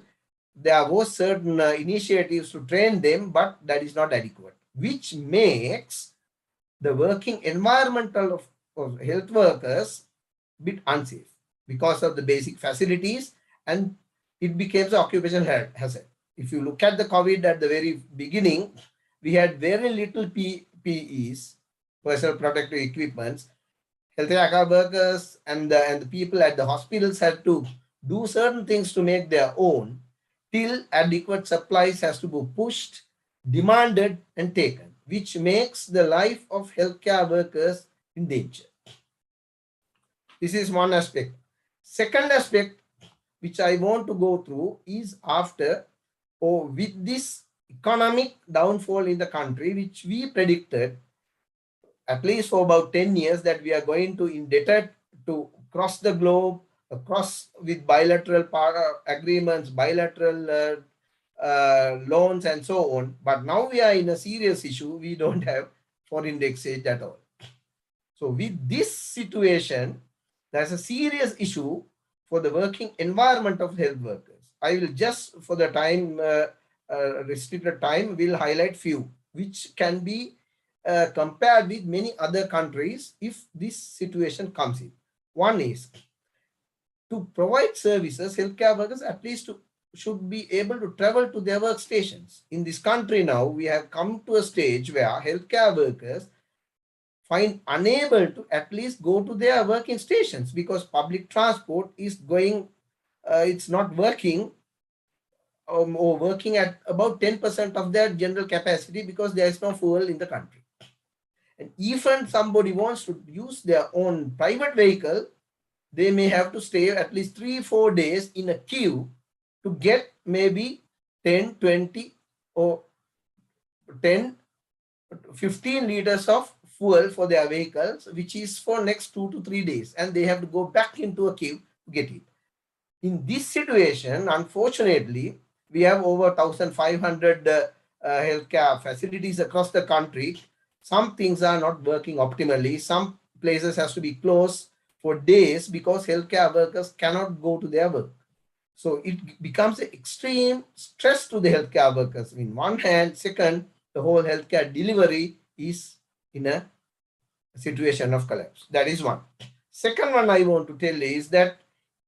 there was certain initiatives to train them, but that is not adequate, which makes the working environment of health workers a bit unsafe because of the basic facilities, and it becomes an occupational hazard. If you look at the COVID at the very beginning, we had very little PEs, personal protective equipments. Healthcare workers and the people at the hospitals had to do certain things to make their own till adequate supplies has to be pushed, demanded and taken, which makes the life of healthcare workers in danger. This is one aspect. Second aspect, which I want to go through, is after or with this economic downfall in the country, which we predicted at least for about 10 years that we are going to indebted to cross the globe, across with bilateral agreements, bilateral loans and so on. But now we are in a serious issue. We don't have foreign exchange at all. So with this situation, there's a serious issue for the working environment of health workers. I will just, for the time, restricted time, will highlight few, which can be compared with many other countries if this situation comes in. One is to provide services, healthcare workers at least should be able to travel to their workstations. In this country now, we have come to a stage where healthcare workers find unable to at least go to their working stations because public transport is going, it's not working or working at about 10% of their general capacity because there is no fuel in the country. And even somebody wants to use their own private vehicle, they may have to stay at least 3-4 days in a queue to get maybe 10, 20 or 10, 15 liters of fuel for their vehicles, which is for next 2 to 3 days. And they have to go back into a queue to get it. In this situation, unfortunately, we have over 1,500 healthcare facilities across the country. Some things are not working optimally. Some places has to be closed for days because healthcare workers cannot go to their work. So it becomes an extreme stress to the healthcare workers. In one hand, second, the whole healthcare delivery is in a situation of collapse. That is one. Second one I want to tell is that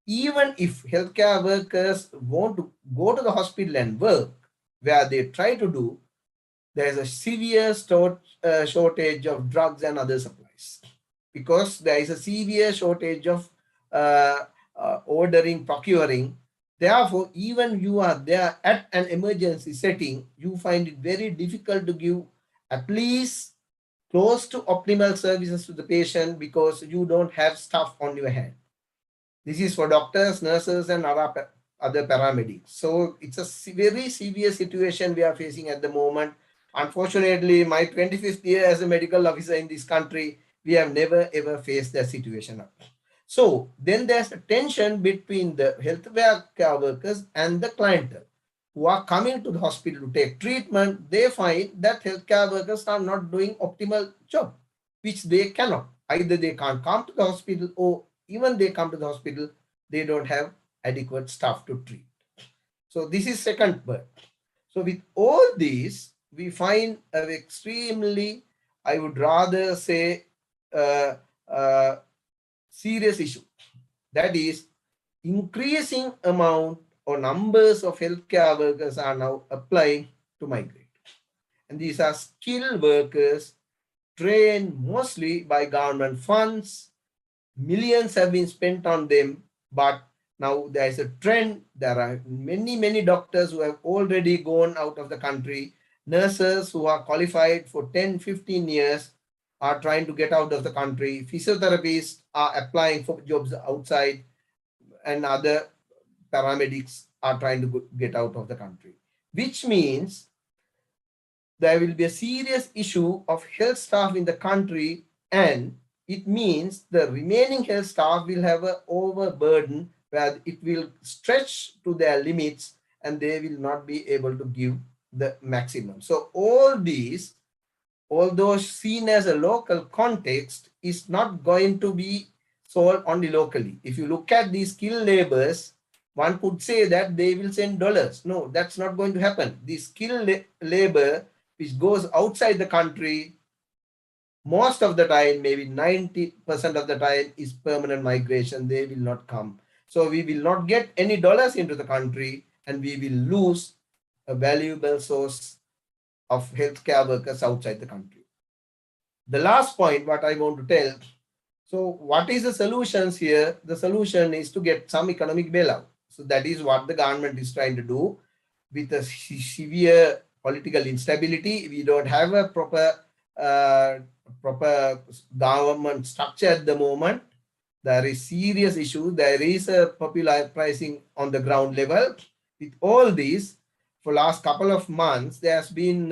even if healthcare workers want to go to the hospital and work, where they try to do, there is a severe shortage of drugs and other supplies, because there is a severe shortage of ordering, procuring. Therefore, even you are there at an emergency setting, you find it very difficult to give at least close to optimal services to the patient because you don't have stuff on your hand. This is for doctors, nurses, and other paramedics. So it's a very severe situation we are facing at the moment. Unfortunately, my 25th year as a medical officer in this country, we have never ever faced that situation. So then there's a tension between the healthcare workers and the clientele who are coming to the hospital to take treatment. They find that healthcare workers are not doing optimal job, which they cannot. Either they can't come to the hospital, or even they come to the hospital, they don't have adequate staff to treat. So this is second part. So with all these, we find an extremely, I would rather say, serious issue. That is, increasing amount or numbers of healthcare workers are now applying to migrate. And these are skilled workers trained mostly by government funds. Millions have been spent on them, but now there is a trend. There are many doctors who have already gone out of the country. Nurses who are qualified for 10, 15 years are trying to get out of the country. Physiotherapists are applying for jobs outside, and other paramedics are trying to get out of the country, which means there will be a serious issue of health staff in the country, and it means the remaining health staff will have an overburden where it will stretch to their limits and they will not be able to give the maximum. So all these, although seen as a local context, is not going to be solved only locally. If you look at these skilled laborers, one could say that they will send dollars. No, that's not going to happen. The skilled labor which goes outside the country, most of the time, maybe 90% of the time, is permanent migration. They will not come. So we will not get any dollars into the country, and we will lose a valuable source of healthcare workers outside the country. The last point, what I want to tell, so what is the solutions here? The solution is to get some economic bailout. So that is what the government is trying to do. With a severe political instability, we don't have a proper government structure at the moment. There is serious issue. There is a popular pricing on the ground level. With all these, for last couple of months, there has been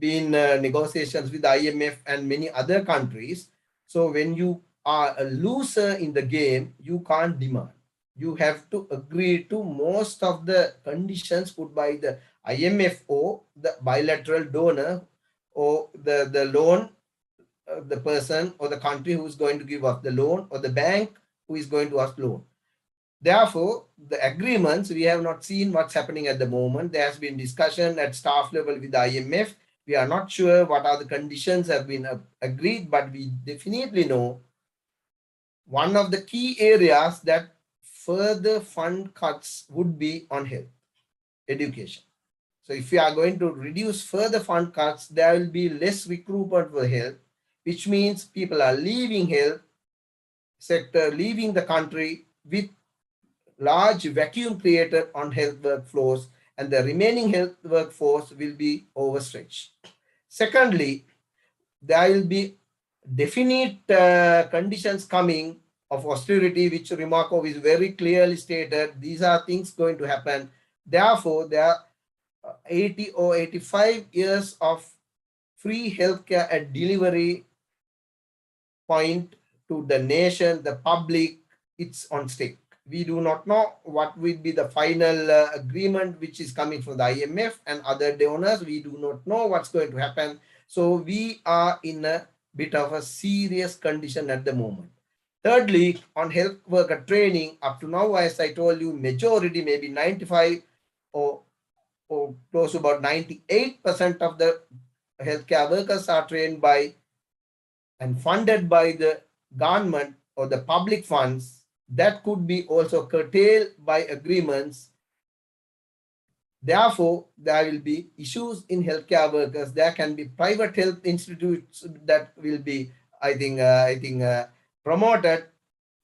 negotiations with IMF and many other countries. So when you are a loser in the game, you can't demand. You have to agree to most of the conditions put by the IMF or the bilateral donor or the loan, the person or the country who is going to give us the loan, or the bank who is going to us loan. Therefore, the agreements, we have not seen what's happening at the moment. There has been discussion at staff level with the IMF. We are not sure what are the conditions have been agreed, but we definitely know one of the key areas that further fund cuts would be on health, education. So if we are going to reduce further fund cuts, there will be less recruitment for health, which means people are leaving health sector, leaving the country with large vacuum created on health workflows, and the remaining health workforce will be overstretched. Secondly, there will be definite conditions coming of austerity, which Remarkov is very clearly stated. These are things going to happen. Therefore, there are 80 or 85 years of free healthcare at delivery point to the nation, the public, it's on stake. We do not know what will be the final agreement which is coming from the IMF and other donors. We do not know what's going to happen. So we are in a bit of a serious condition at the moment. Thirdly, on health worker training, up to now, as I told you, majority, maybe 95 or close to about 98% of the healthcare workers are trained by and funded by the government or the public funds. That could be also curtailed by agreements. Therefore, there will be issues in healthcare workers. There can be private health institutes that will be, I think, promoted,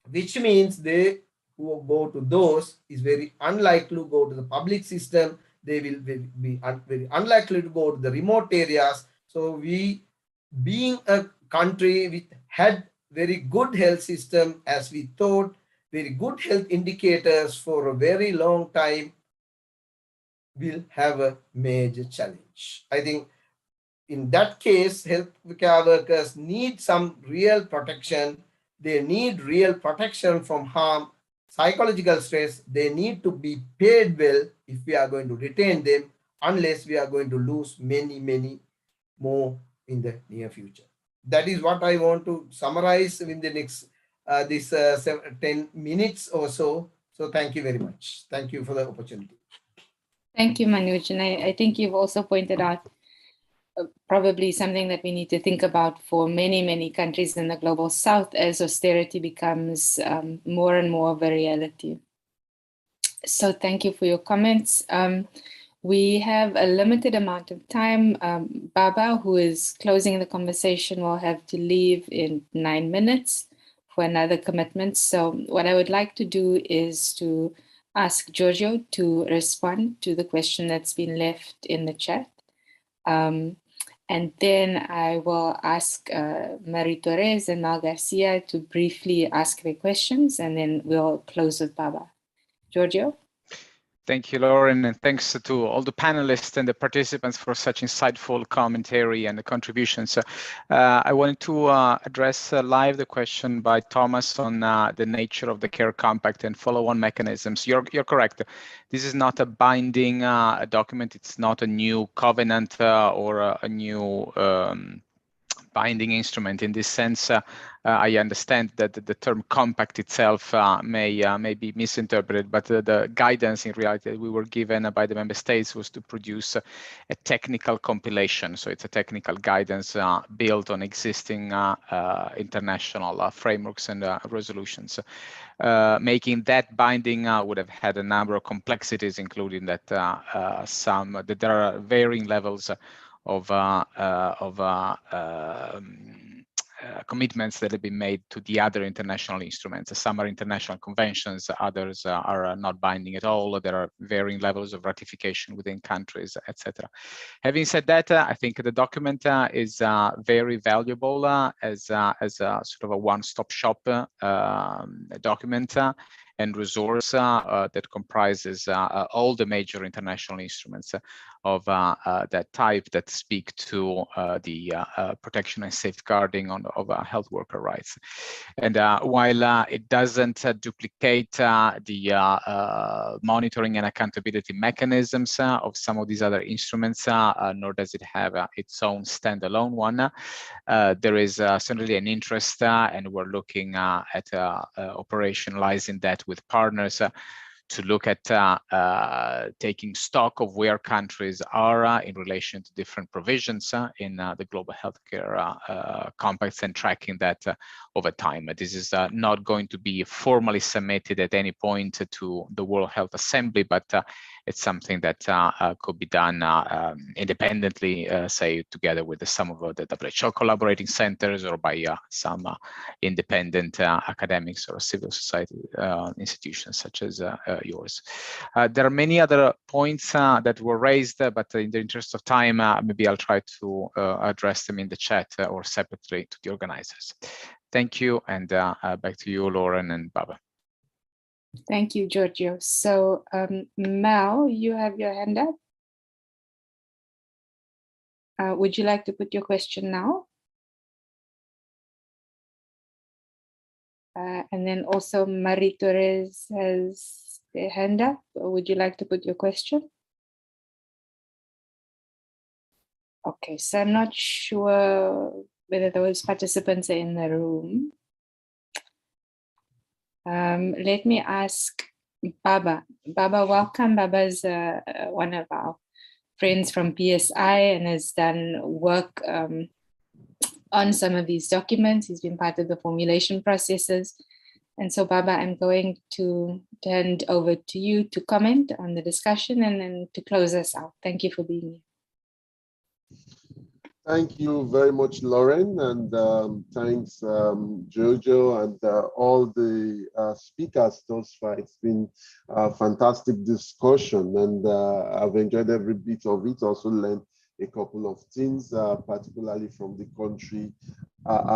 which means they who go to those is very unlikely to go to the public system. They will be very unlikely to go to the remote areas. So we, being a country with had very good health system, as we thought, very good health indicators for a very long time, will have a major challenge. I think in that case, healthcare workers need some real protection. They need real protection from harm, psychological stress. They need to be paid well if we are going to retain them, unless we are going to lose many, many more in the near future. That is what I want to summarize in the next 10 minutes or so. So thank you very much. Thank you for the opportunity. Thank you, Manoj. And I think you've also pointed out probably something that we need to think about for many, many countries in the global south as austerity becomes more and more of a reality. So thank you for your comments. We have a limited amount of time. Baba, who is closing the conversation, will have to leave in 9 minutes for another commitment. So what I would like to do is to ask Giorgio to respond to the question that's been left in the chat. And then I will ask Marie Torres and Mal Garcia to briefly ask their questions, and then we'll close with Baba. Giorgio? Thank you, Lauren, and thanks to all the panelists and the participants for such insightful commentary and the contributions. I wanted to address live the question by Thomas on the nature of the care compact and follow-on mechanisms. You're correct. This is not a binding document. It's not a new covenant or a new binding instrument. In this sense, I understand that the term compact itself may be misinterpreted, but the guidance in reality that we were given by the member states was to produce a technical compilation. So it's a technical guidance built on existing international frameworks and resolutions. Making that binding would have had a number of complexities, including that that there are varying levels of commitments that have been made to the other international instruments. Some are international conventions, others are not binding at all. There are varying levels of ratification within countries, etc. Having said that, I think the document is very valuable as a sort of a one-stop shop document and resource that comprises all the major international instruments of that type that speak to the protection and safeguarding of health worker rights. And while it doesn't duplicate the monitoring and accountability mechanisms of some of these other instruments, nor does it have its own standalone one, there is certainly an interest, and we're looking at operationalizing that with partners to look at taking stock of where countries are in relation to different provisions in the global healthcare compacts and tracking that over time. This is not going to be formally submitted at any point to the World Health Assembly, but it's something that could be done independently, say, together with some of the WHO collaborating centers or by some independent academics or civil society institutions such as yours. There are many other points that were raised, but in the interest of time, maybe I'll try to address them in the chat or separately to the organizers. Thank you, and back to you, Lauren and Baba. Thank you, Giorgio. So Mel, you have your hand up. Would you like to put your question now? And then also Marie Torres has their hand up. Would you like to put your question? Okay, so I'm not sure whether those participants are in the room. Let me ask Baba. Baba, welcome. Baba is one of our friends from PSI and has done work on some of these documents. He's been part of the formulation processes. And so, Baba, I'm going to hand over to you to comment on the discussion and then to close us out. Thank you for being here. Thank you very much, Lauren, and thanks, Jojo, and all the speakers thus far. It's been a fantastic discussion, and I've enjoyed every bit of it. Also learned a couple of things, particularly from the country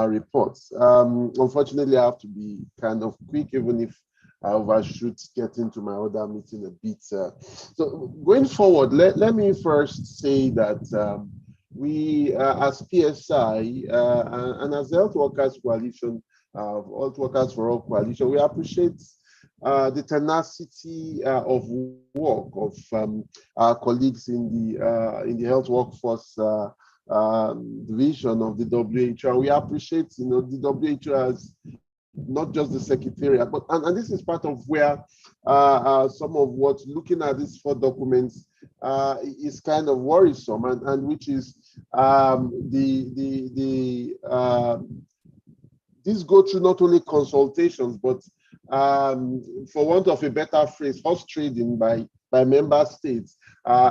reports. Unfortunately, I have to be kind of quick, even if I overshoot getting to my other meeting a bit. So going forward, let me first say that we, as PSI and as the Health Workers Coalition, Health Workers for All Coalition, we appreciate the tenacity of work of our colleagues in the health workforce division of the WHO. We appreciate, the WHO as not just the secretariat, but and this is part of where some of what looking at these 4 documents is kind of worrisome, and which is these go through not only consultations, but for want of a better phrase, horse trading by member states,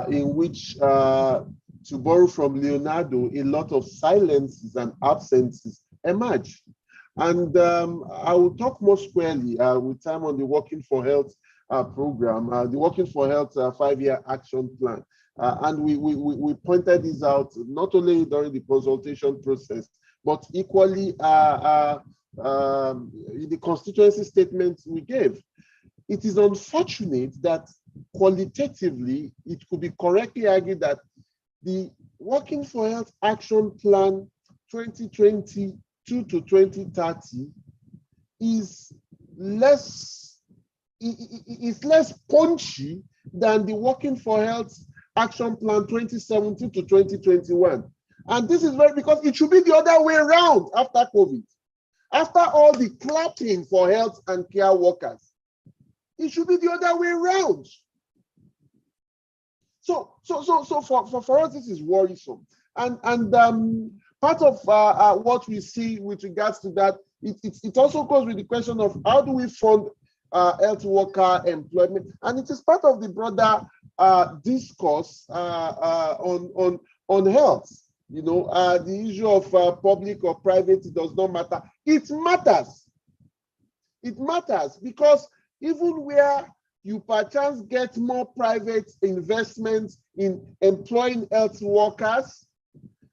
in which, to borrow from Leonardo, a lot of silences and absences emerge. And I will talk more squarely with time on the Working for Health program, the Working for Health 5-year action plan. And we pointed this out not only during the consultation process, but equally in the constituency statement we gave. It is unfortunate that qualitatively, it could be correctly argued that the Working for Health Action Plan 2022 to 2030 is less punchy than the Working for Health Action Plan 2017 to 2021. And this is because it should be the other way around after COVID. After all the clapping for health and care workers, it should be the other way around. So for us, this is worrisome. And part of what we see with regards to that, it also goes with the question of how do we fund health worker employment, and it is part of the broader discourse on health. The issue of public or private, it does not matter. It matters. It matters because even where you perchance get more private investments in employing health workers,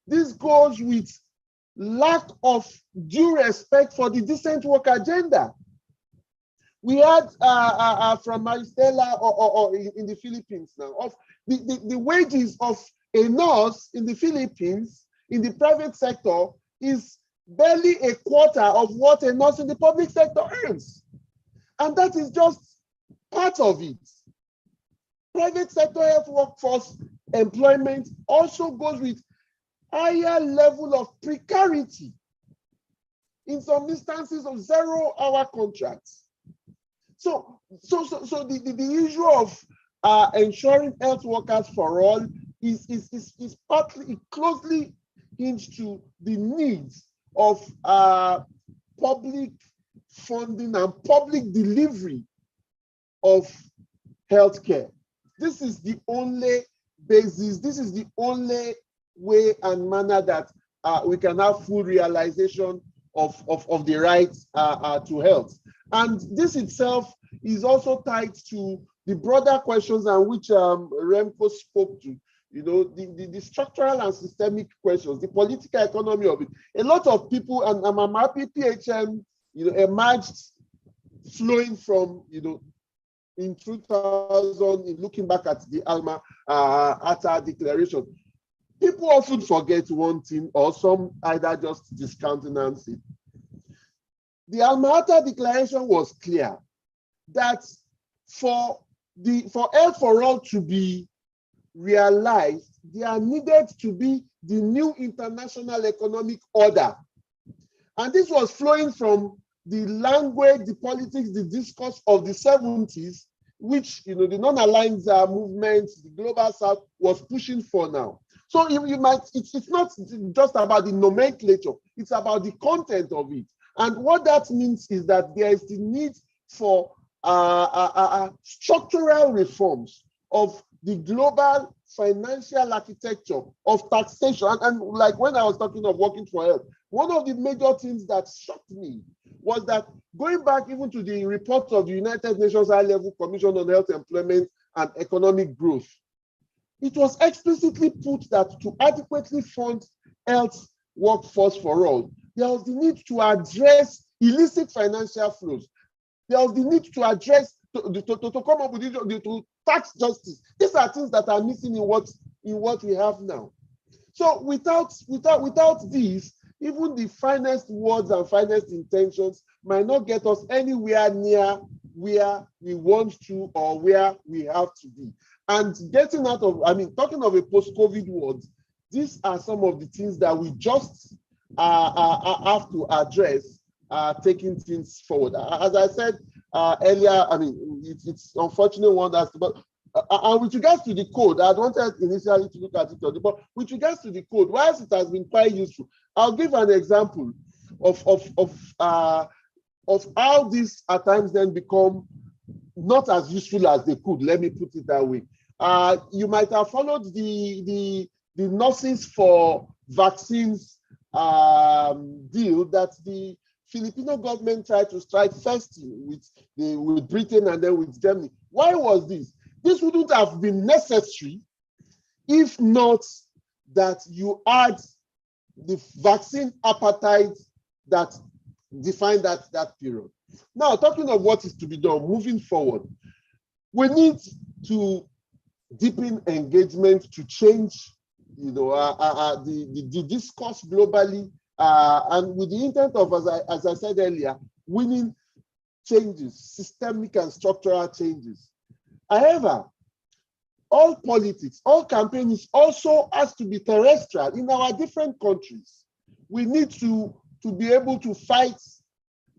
this goes with lack of due respect for the decent work agenda. We had from Maristela or in the Philippines now, of the wages of a nurse in the Philippines, in the private sector, is barely a quarter of what a nurse in the public sector earns. And that is just part of it. Private sector health workforce employment also goes with higher level of precarity, in some instances of 0-hour contracts. So the issue of ensuring health workers for all is partly closely hinged to the needs of public funding and public delivery of healthcare. This is the only basis, this is the only way and manner that we can have full realization of the right to health. And this itself is also tied to the broader questions and which Remco spoke to, the structural and systemic questions, the political economy of it. A lot of people, and I'm happy PHM, emerged flowing from, in 2000, in looking back at the Alma Ata declaration. People often forget one thing, or some either just discountenance it. The Alma Ata declaration was clear that for health for all to be realized, there needed to be the new international economic order. And this was flowing from the language, the politics, the discourse of the 70s, which the non-aligned movement, the Global South was pushing for now. So you might, it's not just about the nomenclature, it's about the content of it. And what that means is that there is the need for structural reforms of the global financial architecture of taxation. And like when I was talking of working for health, one of the major things that shocked me was that going back even to the report of the United Nations High-Level Commission on Health, Employment, and Economic Growth, it was explicitly put that to adequately fund health workforce for all, there was the need to address illicit financial flows. There was the need to address, to come up with to tax justice. These are things that are missing in what we have now. So without these, even the finest words and finest intentions might not get us anywhere near where we want to or where we have to be. And getting out of, talking of a post-COVID world, these are some of the things that we just have to address, taking things forward. As I said earlier, it's unfortunate one that's, but and with regards to the code, I wanted initially to look at it, but with regards to the code, whilst it has been quite useful, I'll give an example of how these at times then become not as useful as they could. Let me put it that way. You might have followed the nurses for vaccines deal that the Filipino government tried to strike first with Britain and then with Germany. Why was this? This wouldn't have been necessary if not that you had the vaccine appetite that defined that period. Now, talking of what is to be done moving forward, we need to deepen engagement to change the discourse globally, and with the intent of, as I said earlier, winning changes, systemic and structural changes. However, all politics, all campaigns also has to be terrestrial in our different countries. We need to be able to fight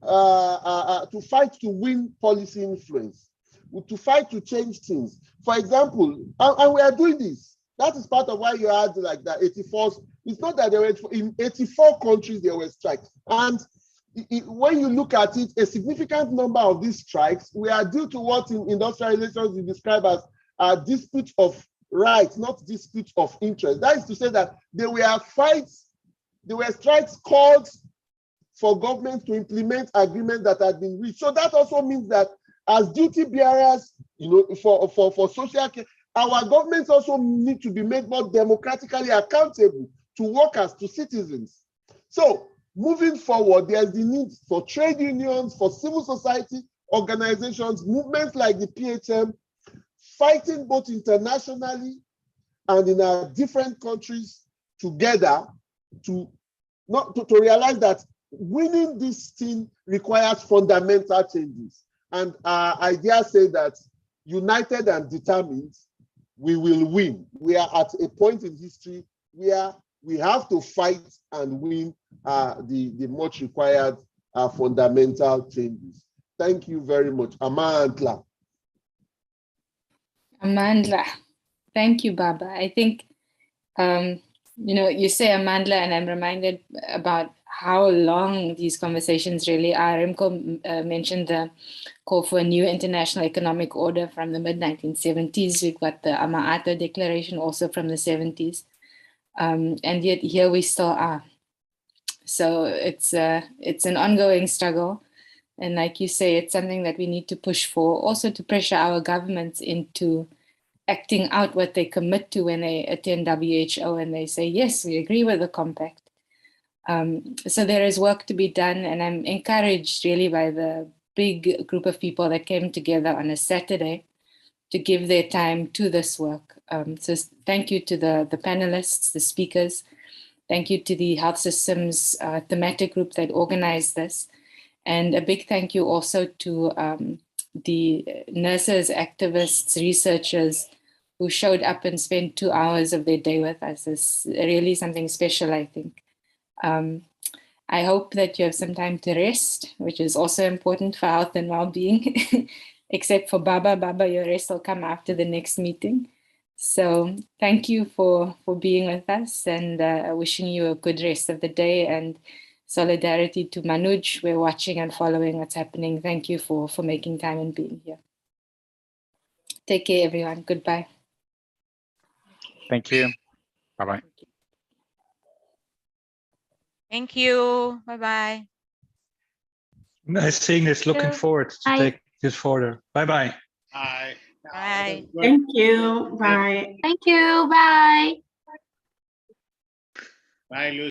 to win policy influence, to fight to change things. For example, and we are doing this. That is part of why you had like the 84s. It's not that there were in 84 countries there were strikes. And when you look at it, a significant number of these strikes were due to what in industrial relations we describe as a dispute of rights, not dispute of interest. That is to say that there were strikes called for government to implement agreements that had been reached. So that also means that as duty bearers, for social care, our governments also need to be made more democratically accountable to workers, to citizens. So moving forward, there's the need for trade unions, for civil society organizations, movements like the PHM, fighting both internationally and in our different countries together to realize that winning this thing requires fundamental changes. And I dare say that united and determined, we will win. We are at a point in history where we have to fight and win the much required fundamental changes. Thank you very much. Amandla. Amandla. Thank you, Baba. I think, you say Amandla, and I'm reminded about how long these conversations really are. Remco mentioned the call for a new international economic order from the mid-1970s. We've got the Ama-Ata Declaration also from the 70s. And yet here we still are. So it's an ongoing struggle. And like you say, it's something that we need to push for, also to pressure our governments into acting out what they commit to when they attend WHO and they say, yes, we agree with the compact. So there is work to be done, and I'm encouraged really by the big group of people that came together on a Saturday to give their time to this work. So thank you to the panelists, the speakers. Thank you to the health systems thematic group that organized this. And a big thank you also to the nurses, activists, researchers who showed up and spent 2 hours of their day with us. It's really something special, I think. I hope that you have some time to rest, which is also important for health and well-being, except for Baba. Baba, your rest will come after the next meeting. So thank you for being with us, and wishing you a good rest of the day, and solidarity to Manuj. We're watching and following what's happening. Thank you for making time and being here. Take care, everyone. Goodbye. Thank you. Bye-bye. Thank you. Bye-bye. Nice seeing this. Looking forward to Bye. take this further. Bye-bye. Bye. Bye. Thank you. Bye. Thank you. Bye. Bye, Lucy.